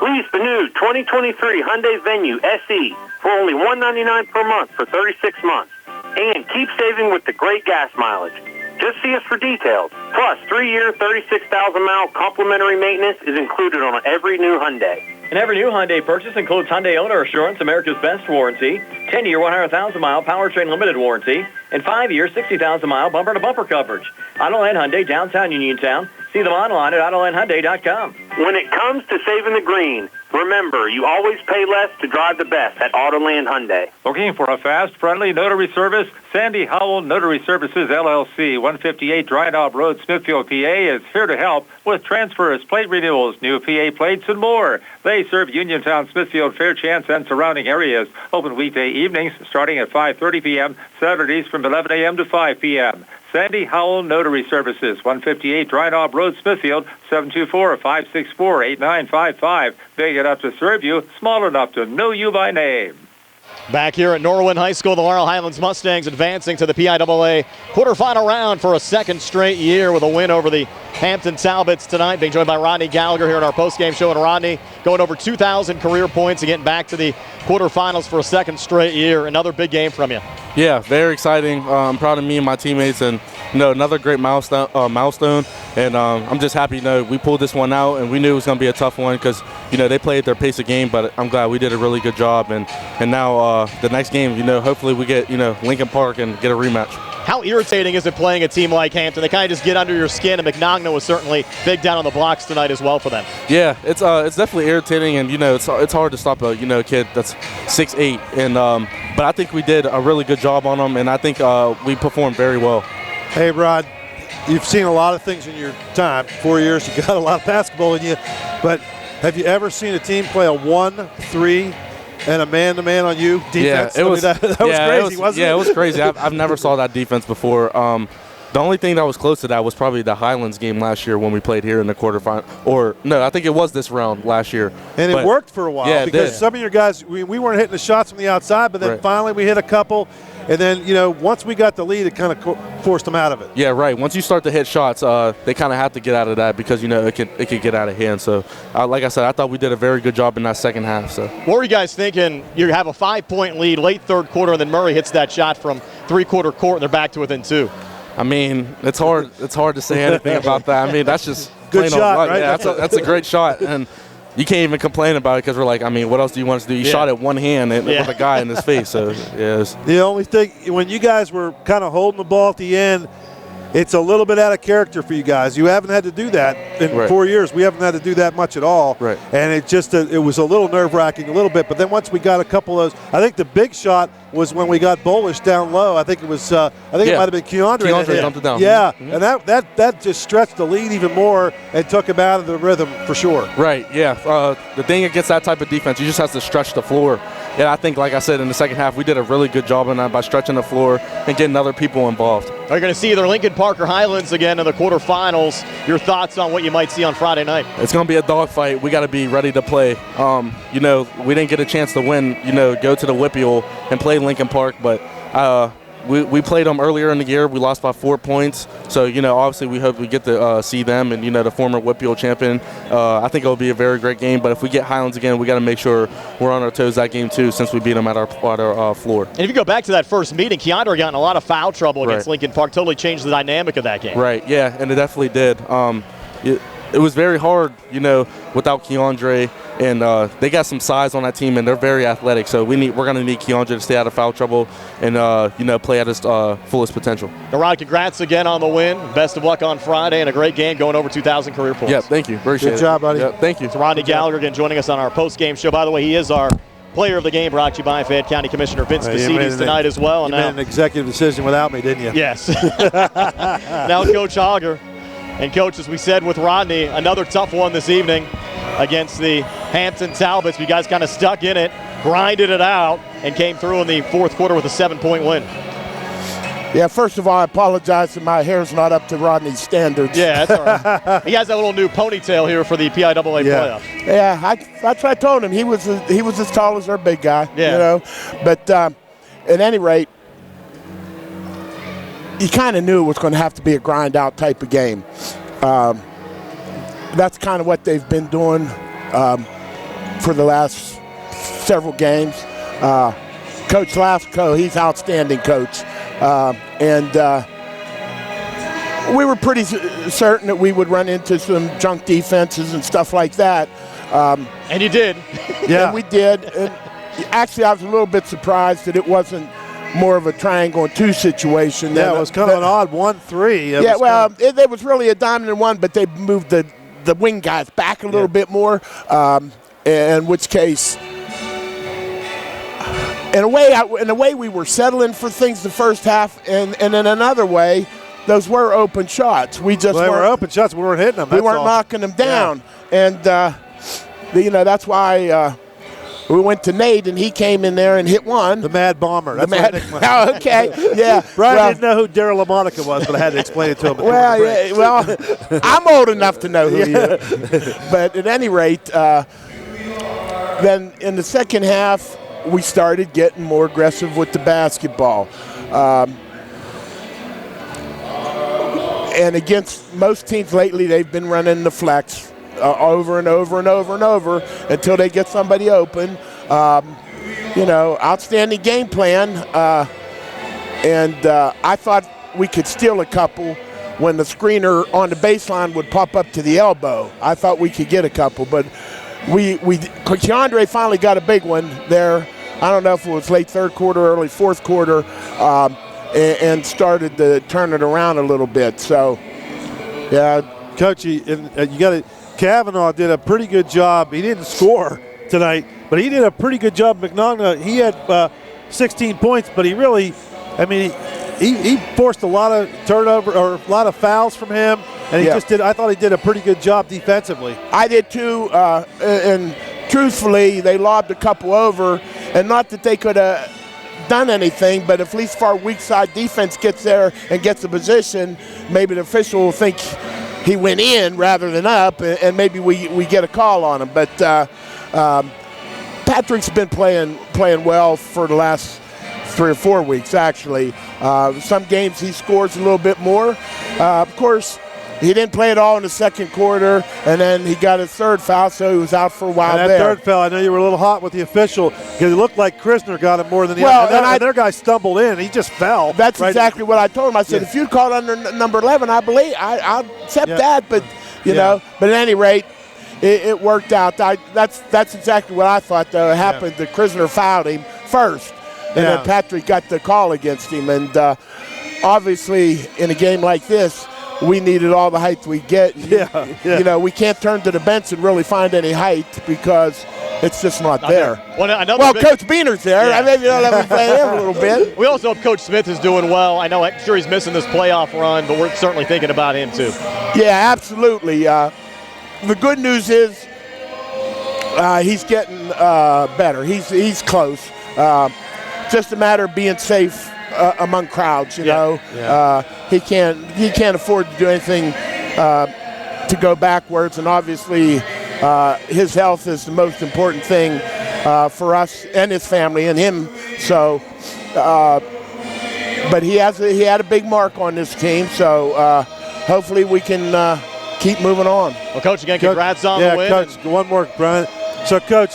Lease the new 2023 Hyundai Venue SE for only $199 per month for 36 months. And keep saving with the great gas mileage. Just see us for details. Plus, 3-year, 36,000-mile complimentary maintenance is included on every new Hyundai. And every new Hyundai purchase includes Hyundai Owner Assurance, America's Best Warranty, 10-year, 100,000-mile powertrain limited warranty, and 5-year, 60,000-mile bumper-to-bumper coverage. Autoland Hyundai, downtown Uniontown. See them online at AutolandHyundai.com. When it comes to saving the green, remember, you always pay less to drive the best at Autoland Hyundai. Looking for a fast, friendly notary service? Sandy Howell Notary Services, LLC, 158 Dry Knob Road, Smithfield, PA, is here to help with transfers, plate renewals, new PA plates, and more. They serve Uniontown, Smithfield, Fairchance, and surrounding areas. Open weekday evenings starting at 5:30 p.m., Saturdays from 11 a.m. to 5 p.m. Sandy Howell Notary Services, 158 Dry Knob Road, Smithfield, 724-564-8955. Big enough to serve you, small enough to know you by name. Back here at Norwin High School, the Laurel Highlands Mustangs advancing to the PIAA quarterfinal round for a second straight year with a win over the Hampton Talbots tonight, being joined by Rodney Gallagher here in our postgame show. And Rodney going over 2,000 career points and getting back to the quarterfinals for a second straight year. Another big game from you. Yeah, very exciting. I'm proud of me and my teammates, and another great milestone. And I'm just happy, we pulled this one out, and we knew it was going to be a tough one because they played their pace of game. But I'm glad we did a really good job. And now the next game, hopefully we get Lincoln Park and get a rematch. How irritating is it playing a team like Hampton? They kind of just get under your skin, and McNogna was certainly big down on the blocks tonight as well for them. Yeah, it's definitely irritating, and it's hard to stop a kid that's 6'8", and but I think we did a really good job on them, and I think we performed very well. Hey, Rod, you've seen a lot of things in your time. 4 years, you got a lot of basketball in you, but have you ever seen a team play a 1-3 and a man-to-man on you defense? Yeah, it was, that was crazy, wasn't it? Yeah, it was crazy. I've never saw that defense before. The only thing that was close to that was probably the Highlands game last year when we played here in the quarterfinal. Or, no, I think it was this round last year. And it worked for a while, yeah, because some of your guys, we weren't hitting the shots from the outside, but then finally we hit a couple. And then, once we got the lead, it kind of forced them out of it. Yeah, right. Once you start to hit shots, they kind of have to get out of that because, it could get out of hand. So, like I said, I thought we did a very good job in that second half. So, what were you guys thinking? You have a 5-point lead late third quarter, and then Murray hits that shot from three-quarter court, and they're back to within 2. I mean, it's hard to say anything about that. I mean, that's just good shot, right? Yeah, that's a great shot. And you can't even complain about it because we're like, I mean, what else do you want us to do? You shot it one hand with a guy in his face. So, yes. The only thing, when you guys were kind of holding the ball at the end, it's a little bit out of character for you guys. You haven't had to do that in 4 years. We haven't had to do that much at all. Right. And it was a little nerve-wracking a little bit. But then once we got a couple of those, I think the big shot was when we got Bolish down low. I think it was. I think it might have been Keandre. Keandre dumped it down. Yeah, and that just stretched the lead even more and took him out of the rhythm for sure. Right. Yeah. The thing against that type of defense, you just have to stretch the floor. And I think, like I said, in the second half, we did a really good job on that by stretching the floor and getting other people involved. Are you going to see either Lincoln Park or Highlands again in the quarterfinals? Your thoughts on what you might see on Friday night? It's going to be a dogfight. We got to be ready to play. We didn't get a chance to win, go to the Whippeal and play Lincoln Park, but we played them earlier in the year. We lost by 4 points. So, obviously we hope we get to see them and, the former Whippeal champion. I think it'll be a very great game. But if we get Highlands again, we got to make sure we're on our toes that game too, since we beat them at our floor. And if you go back to that first meeting, Keandre got in a lot of foul trouble against Lincoln Park. Totally changed the dynamic of that game. Right, yeah, and it definitely did. It was very hard, without Keandre. And they got some size on that team, and they're very athletic. So we're going to need Keandre to stay out of foul trouble and play at his fullest potential. Rod, congrats again on the win. Best of luck on Friday, and a great game going over 2,000 career points. Yeah, thank you. Appreciate it. Good job, buddy. Yeah, thank you. So Rodney Gallagher again joining us on our post-game show. By the way, he is our player of the game, brought to you by Fayette County Commissioner Vince Casides tonight as well. You made an executive decision without me, didn't you? Yes. Now Coach Hogger. And, Coach, as we said with Rodney, another tough one this evening against the Hampton Talbots. You guys kind of stuck in it, grinded it out, and came through in the fourth quarter with a 7-point win. Yeah, first of all, I apologize that my hair's not up to Rodney's standards. Yeah, that's all right. He has that little new ponytail here for the PIAA playoff. Yeah, that's what I told him. He was as tall as our big guy. Yeah. But at any rate, you kind of knew it was going to have to be a grind-out type of game. That's kind of what they've been doing for the last several games. Coach Lasco, he's outstanding coach. And we were pretty certain that we would run into some junk defenses and stuff like that. And you did. Yeah. And we did. And actually, I was a little bit surprised that it wasn't more of a triangle and 2 situation. Yeah, it was kind of an odd 1-3. It was really a diamond and 1, but they moved the wing guys back a little bit more, in which case, in a way we were settling for things the first half, and in another way, those were open shots. We were open shots. We weren't hitting them. We weren't knocking them down, and that's why. We went to Nate, and he came in there and hit one. The Mad Bomber. That's Oh, okay. Yeah. Brian didn't know who Daryl LaMonica was, but I had to explain it to him. I'm old enough to know who he is. But at any rate, then in the second half, we started getting more aggressive with the basketball. And against most teams lately, they've been running the flex over and over and over and over until they get somebody open. Outstanding game plan. And I thought we could steal a couple when the screener on the baseline would pop up to the elbow. I thought we could get a couple, but Keandre finally got a big one there. I don't know if it was late third quarter, early fourth quarter, and started to turn it around a little bit. So, yeah. Coach, you got to. Kavanaugh did a pretty good job. He didn't score tonight, but he did a pretty good job. McNaughton, he had 16 points, but he really, he forced a lot of turnover or a lot of fouls from him, and he just did. I thought he did a pretty good job defensively. I did too, and truthfully, they lobbed a couple over, and not that they could have done anything, but if at least our weak side defense gets there and gets a position, maybe the official will think he went in rather than up, and maybe we get a call on him. But Patrick's been playing well for the last 3 or 4 weeks, actually. Some games he scores a little bit more. Of course, he didn't play at all in the second quarter, and then he got his third foul, so he was out for a while and that third foul, I know you were a little hot with the official because it looked like Krisner got it more than the other. And their guy stumbled in. He just fell. That's exactly what I told him. I said, if you'd called under number 11, I believe I'll accept that. But, you know, but at any rate, it worked out. That's exactly what I thought, though. It happened that Krisner fouled him first, and then Patrick got the call against him. And obviously, in a game like this, we needed all the height we get. You know, we can't turn to the bench and really find any height because it's just not there. Well, Coach Beaner's there. I maybe don't let me play him a little bit. We also hope Coach Smith is doing well. I'm sure he's missing this playoff run, but we're certainly thinking about him too. Yeah, absolutely. The good news is he's getting better. He's close. Just a matter of being safe among crowds, you know. He can't afford to do anything to go backwards, and obviously his health is the most important thing for us and his family and him. So, but he had a big mark on this team, so hopefully we can keep moving on. Well, Coach, again, congrats on the win. Coach, one more, Brian. So, Coach,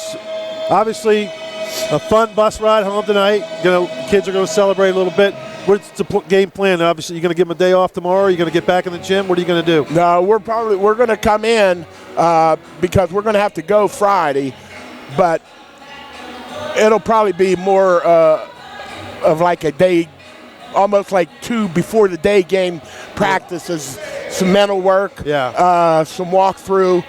obviously a fun bus ride home tonight. Kids are going to celebrate a little bit. What's the game plan? Obviously, you're going to give them a day off tomorrow? Are you going to get back in the gym? What are you going to do? No, we're going to come in because we're going to have to go Friday, but it'll probably be more of like a day, almost like 2 before the day game practices, some mental work, some walkthrough.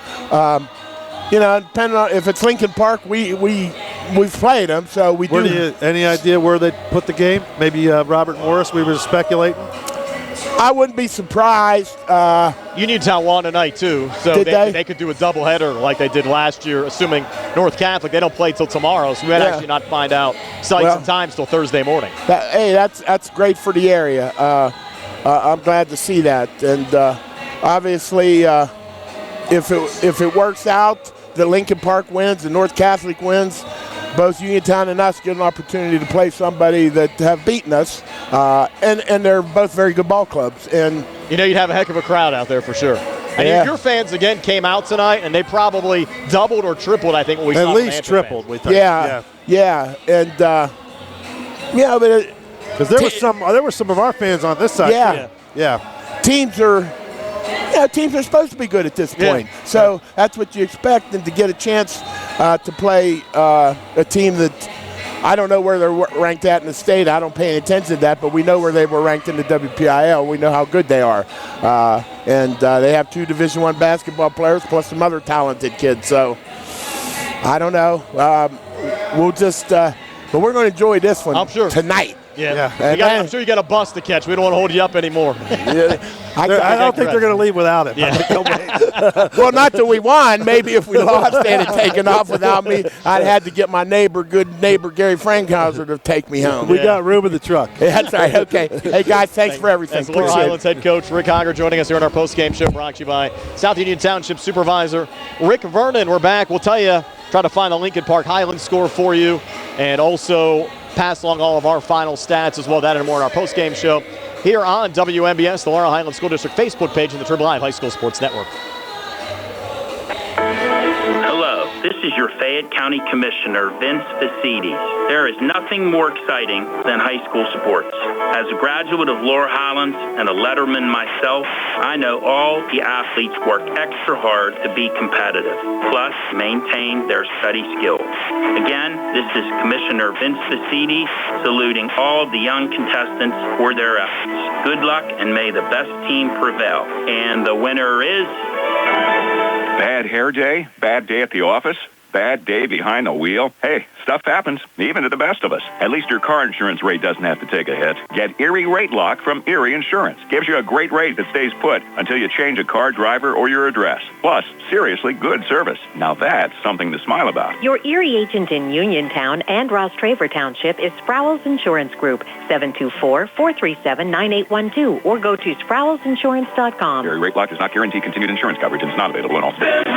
Depending on if it's Lincoln Park, we've played them, so we do. Any idea where they put the game? Maybe Robert Morris. We were speculating. I wouldn't be surprised. Uniontown won tonight too, so they could do a doubleheader like they did last year. Assuming North Catholic, they don't play till tomorrow, so we might actually not find out sites and times till Thursday morning. That's great for the area. I'm glad to see that, and obviously, if it works out, the Lincoln Park wins, the North Catholic wins, both Uniontown and us get an opportunity to play somebody that have beaten us, and they're both very good ball clubs. And you'd have a heck of a crowd out there for sure. And your fans again came out tonight, and they probably doubled or tripled. I think what we saw. At least tripled. We think. Yeah, and but because there were some of our fans on this side. Teams are supposed to be good at this point. So that's what you expect, and to get a chance to play a team that I don't know where they're ranked at in the state. I don't pay any attention to that, but we know where they were ranked in the WPIAA. We know how good they are. And they have 2 Division I basketball players plus some other talented kids. So I don't know. We'll just but we're going to enjoy this one tonight. I'm sure you got a bus to catch. We don't want to hold you up anymore. I don't think they're going to leave without it. Well, not that we won. Maybe if we lost and had taken off without me, I'd had to get my good neighbor Gary Frankhauser to take me home. We got room in the truck. That's right. Okay. Hey, guys, thanks for everything. That's Laurel Highlands head coach Rick Honger joining us here on our post-game show, brought to you by South Union Township Supervisor Rick Vernon. We're back. We'll tell you, try to find the Lincoln Park Highlands score for you, and also pass along all of our final stats as well. That and more in our post-game show. here on WMBS, the Laurel Highlands School District Facebook page, and the Trib Live High School Sports Network. Hello, this is your Fayette County Commissioner, Vince Facides. There is nothing more exciting than high school sports. As a graduate of Laurel Highlands and a letterman myself, I know all the athletes work extra hard to be competitive, plus maintain their study skills. Again, this is Commissioner Vince Facides saluting all of the young contestants for their efforts. Good luck, and may the best team prevail. And the winner is... Bad hair day? Bad day at the office? Bad day behind the wheel? Hey, stuff happens, even to the best of us. At least your car insurance rate doesn't have to take a hit. Get Erie Rate Lock from Erie Insurance. Gives you a great rate that stays put until you change a car, driver, or your address. Plus, seriously good service. Now that's something to smile about. Your Erie agent in Uniontown and Ross Traver Township is Sproul's Insurance Group, 724-437-9812, or go to sproulsinsurance.com. Erie Rate Lock does not guarantee continued insurance coverage and is not available in all states.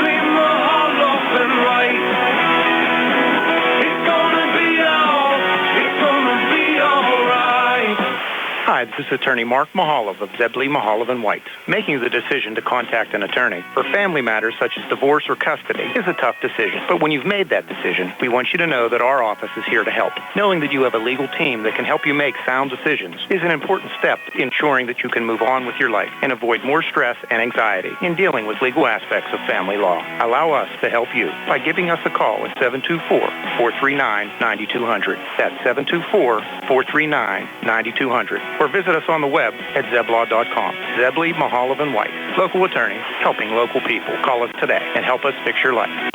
Hi, this is Attorney Mark Mahalov of Zebley, Mahalov & White. Making the decision to contact an attorney for family matters such as divorce or custody is a tough decision. But when you've made that decision, we want you to know that our office is here to help. Knowing that you have a legal team that can help you make sound decisions is an important step to ensuring that you can move on with your life and avoid more stress and anxiety in dealing with legal aspects of family law. Allow us to help you by giving us a call at 724-439-9200. That's 724-439-9200. Or visit us on the web at zeblaw.com. Zebley, Mahalov & White. Local attorneys helping local people. Call us today and help us fix your life. Zebley,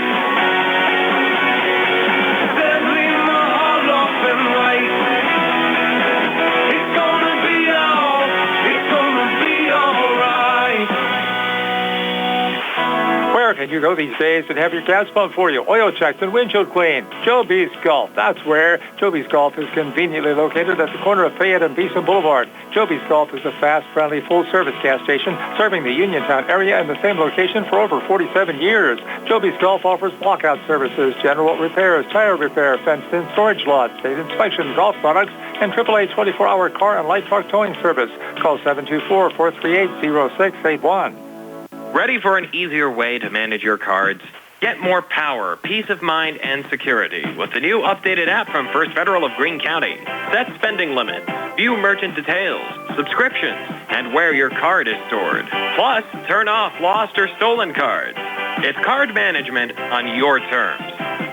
Mahalov & White. It's gonna be all right. Where can you go these days and have your gas pumped for you, oil checked, and windshield cleaned? Joby's Golf. That's where. Joby's Golf is conveniently located at the corner of Fayette and Beeson Boulevard. Joby's Golf is a fast, friendly, full-service gas station serving the Uniontown area in the same location for over 47 years. Joby's Golf offers lockout services, general repairs, tire repair, fenced-in storage lots, state inspection, golf products, and AAA 24-hour car and light truck towing service. Call 724-438-0681. Ready for an easier way to manage your cards? Get more power, peace of mind, and security with the new updated app from First Federal of Greene County. Set spending limits, view merchant details, subscriptions, and where your card is stored. Plus, turn off lost or stolen cards. It's card management on your terms.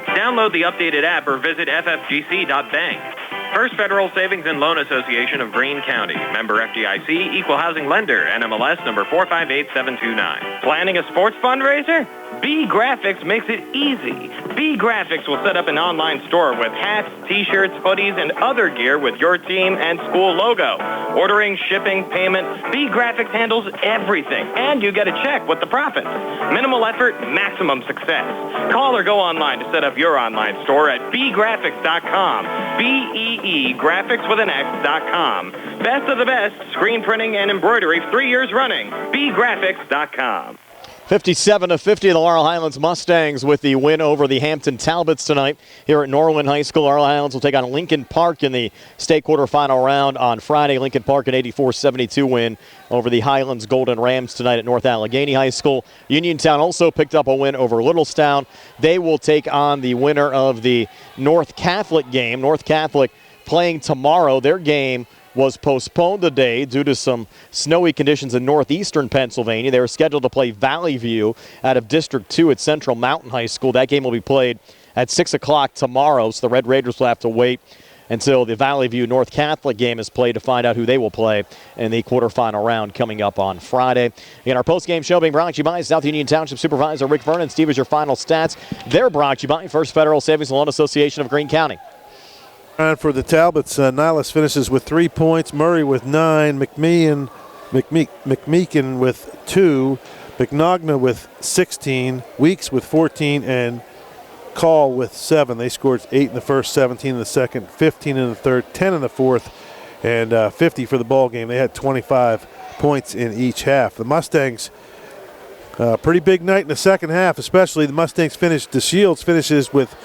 Download the updated app or visit ffgc.bank. First Federal Savings and Loan Association of Greene County. Member FDIC, Equal Housing Lender, NMLS number 458729. Planning a sports fundraiser? B Graphics makes it easy. B Graphics will set up an online store with hats, t-shirts, hoodies, and other gear with your team and school logo. Ordering, shipping, payment, B Graphics handles everything, and you get a check with the profits. Minimal effort, maximum success. Call or go online to set up your online store at bgraphics.com. B-E-E, graphics with an X.com. Best of the best, screen printing and embroidery 3 years running. bgraphics.com. 57-50, the Laurel Highlands Mustangs with the win over the Hampton Talbots tonight here at Norwin High School. Laurel Highlands will take on Lincoln Park in the state quarterfinal round on Friday. Lincoln Park an 84-72 win over the Highlands Golden Rams tonight at North Allegheny High School. Uniontown also picked up a win over Littlestown. They will take on the winner of the North Catholic game. North Catholic playing tomorrow. Their game was postponed today due to some snowy conditions in northeastern Pennsylvania. They were scheduled to play Valley View out of District 2 at Central Mountain High School. That game will be played at 6 o'clock tomorrow, so the Red Raiders will have to wait until the Valley View North Catholic game is played to find out who they will play in the quarterfinal round coming up on Friday. In our postgame show being brought to you by South Union Township Supervisor Rick Vernon. Steve, is your final stats. They're brought to you by First Federal Savings and Loan Association of Greene County. And for the Talbots, Nihilus finishes with 3 points, Murray with 9, McMeekin with 2, McNogna with 16, Weeks with 14, and Call with 7. They scored 8 in the first, 17 in the second, 15 in the third, 10 in the fourth, and 50 for the ball game. They had 25 points in each half. The Mustangs, pretty big night in the second half, especially the Mustangs finished, the Shields finishes with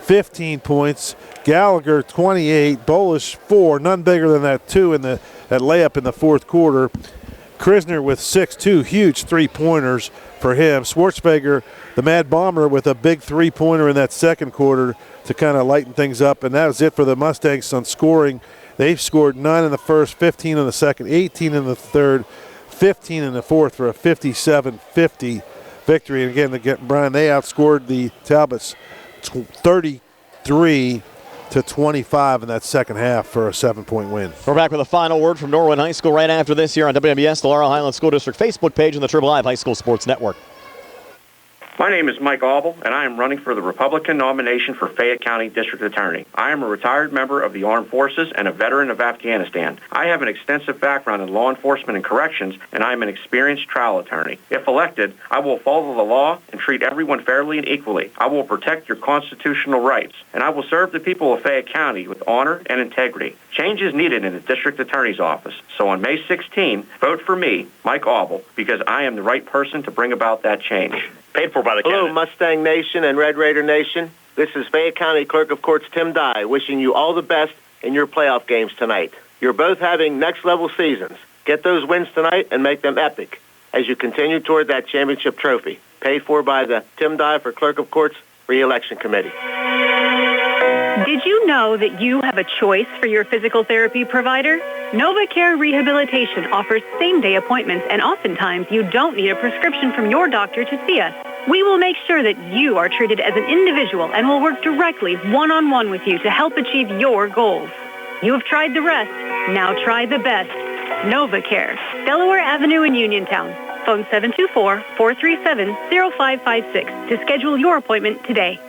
15 points. Gallagher, 28. Bolish, 4. None bigger than that 2 in that layup in the fourth quarter. Krisner with 6, 2 huge three-pointers for him. Schwartzberger, the Mad Bomber, with a big three-pointer in that second quarter to kind of lighten things up. And that was it for the Mustangs on scoring. They've scored 9 in the first, 15 in the second, 18 in the third, 15 in the fourth for a 57-50 victory. And again, Brian, they outscored the Talbots 33-25 in that second half for a 7-point win. We're back with a final word from Norwin High School right after this here on WMBS, the Laurel Highlands School District Facebook page and the Triple Live High School Sports Network. My name is Mike Auble, and I am running for the Republican nomination for Fayette County District Attorney. I am a retired member of the Armed Forces and a veteran of Afghanistan. I have an extensive background in law enforcement and corrections, and I am an experienced trial attorney. If elected, I will follow the law and treat everyone fairly and equally. I will protect your constitutional rights, and I will serve the people of Fayette County with honor and integrity. Change is needed in the District Attorney's office, so on May 16, vote for me, Mike Auble, because I am the right person to bring about that change. Paid for by the Hello, candidate. Mustang Nation and Red Raider Nation. This is Fayette County Clerk of Courts Tim Dye wishing you all the best in your playoff games tonight. You're both having next-level seasons. Get those wins tonight and make them epic as you continue toward that championship trophy. Paid for by the Tim Dye for Clerk of Courts Re-Election Committee. Did you know that you have a choice for your physical therapy provider? NovaCare Rehabilitation offers same-day appointments, and oftentimes you don't need a prescription from your doctor to see us. We will make sure that you are treated as an individual and will work directly one-on-one with you to help achieve your goals. You have tried the rest. Now try the best. NovaCare, Delaware Avenue in Uniontown. Phone 724-437-0556 to schedule your appointment today.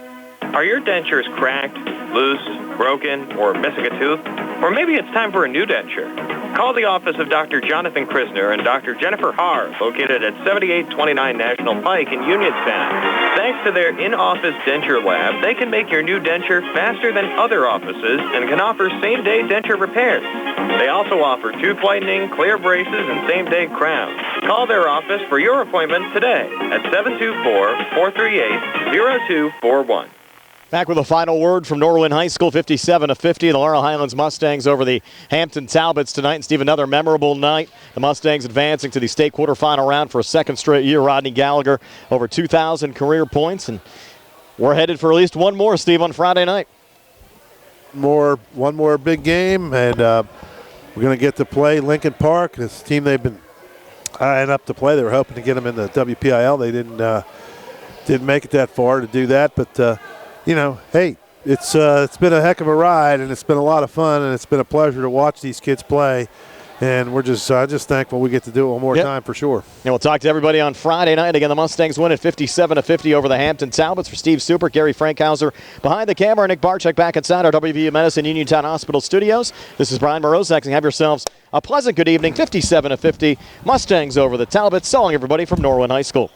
Are your dentures cracked, loose, broken, or missing a tooth? Or maybe it's time for a new denture. Call the office of Dr. Jonathan Krisner and Dr. Jennifer Haar, located at 7829 National Pike in Uniontown. Thanks to their in-office denture lab, they can make your new denture faster than other offices and can offer same-day denture repairs. They also offer tooth whitening, clear braces, and same-day crowns. Call their office for your appointment today at 724-438-0241. Back with a final word from Norwin High School, 57-50. The Laurel Highlands Mustangs over the Hampton Talbots tonight. And Steve, another memorable night. The Mustangs advancing to the state quarterfinal round for a second straight year. Rodney Gallagher over 2,000 career points. And we're headed for at least one more, Steve, on Friday night. One more big game, and we're going to get to play Lincoln Park. This team they've been eyeing up to play. They were hoping to get them in the WPIAA. They didn't make it that far to do that, but hey, it's been a heck of a ride, and it's been a lot of fun, and it's been a pleasure to watch these kids play. And we're just thankful we get to do it one more time for sure. And we'll talk to everybody on Friday night. Again, the Mustangs win at 57-50 over the Hampton Talbots. For Steve Superick, Gary Frankhauser behind the camera, Nick Barcheck back inside our WVU Medicine Uniontown Hospital studios. This is Brian Mroziak, and have yourselves a pleasant good evening. 57-50, Mustangs over the Talbots. So long, everybody, from Norwin High School.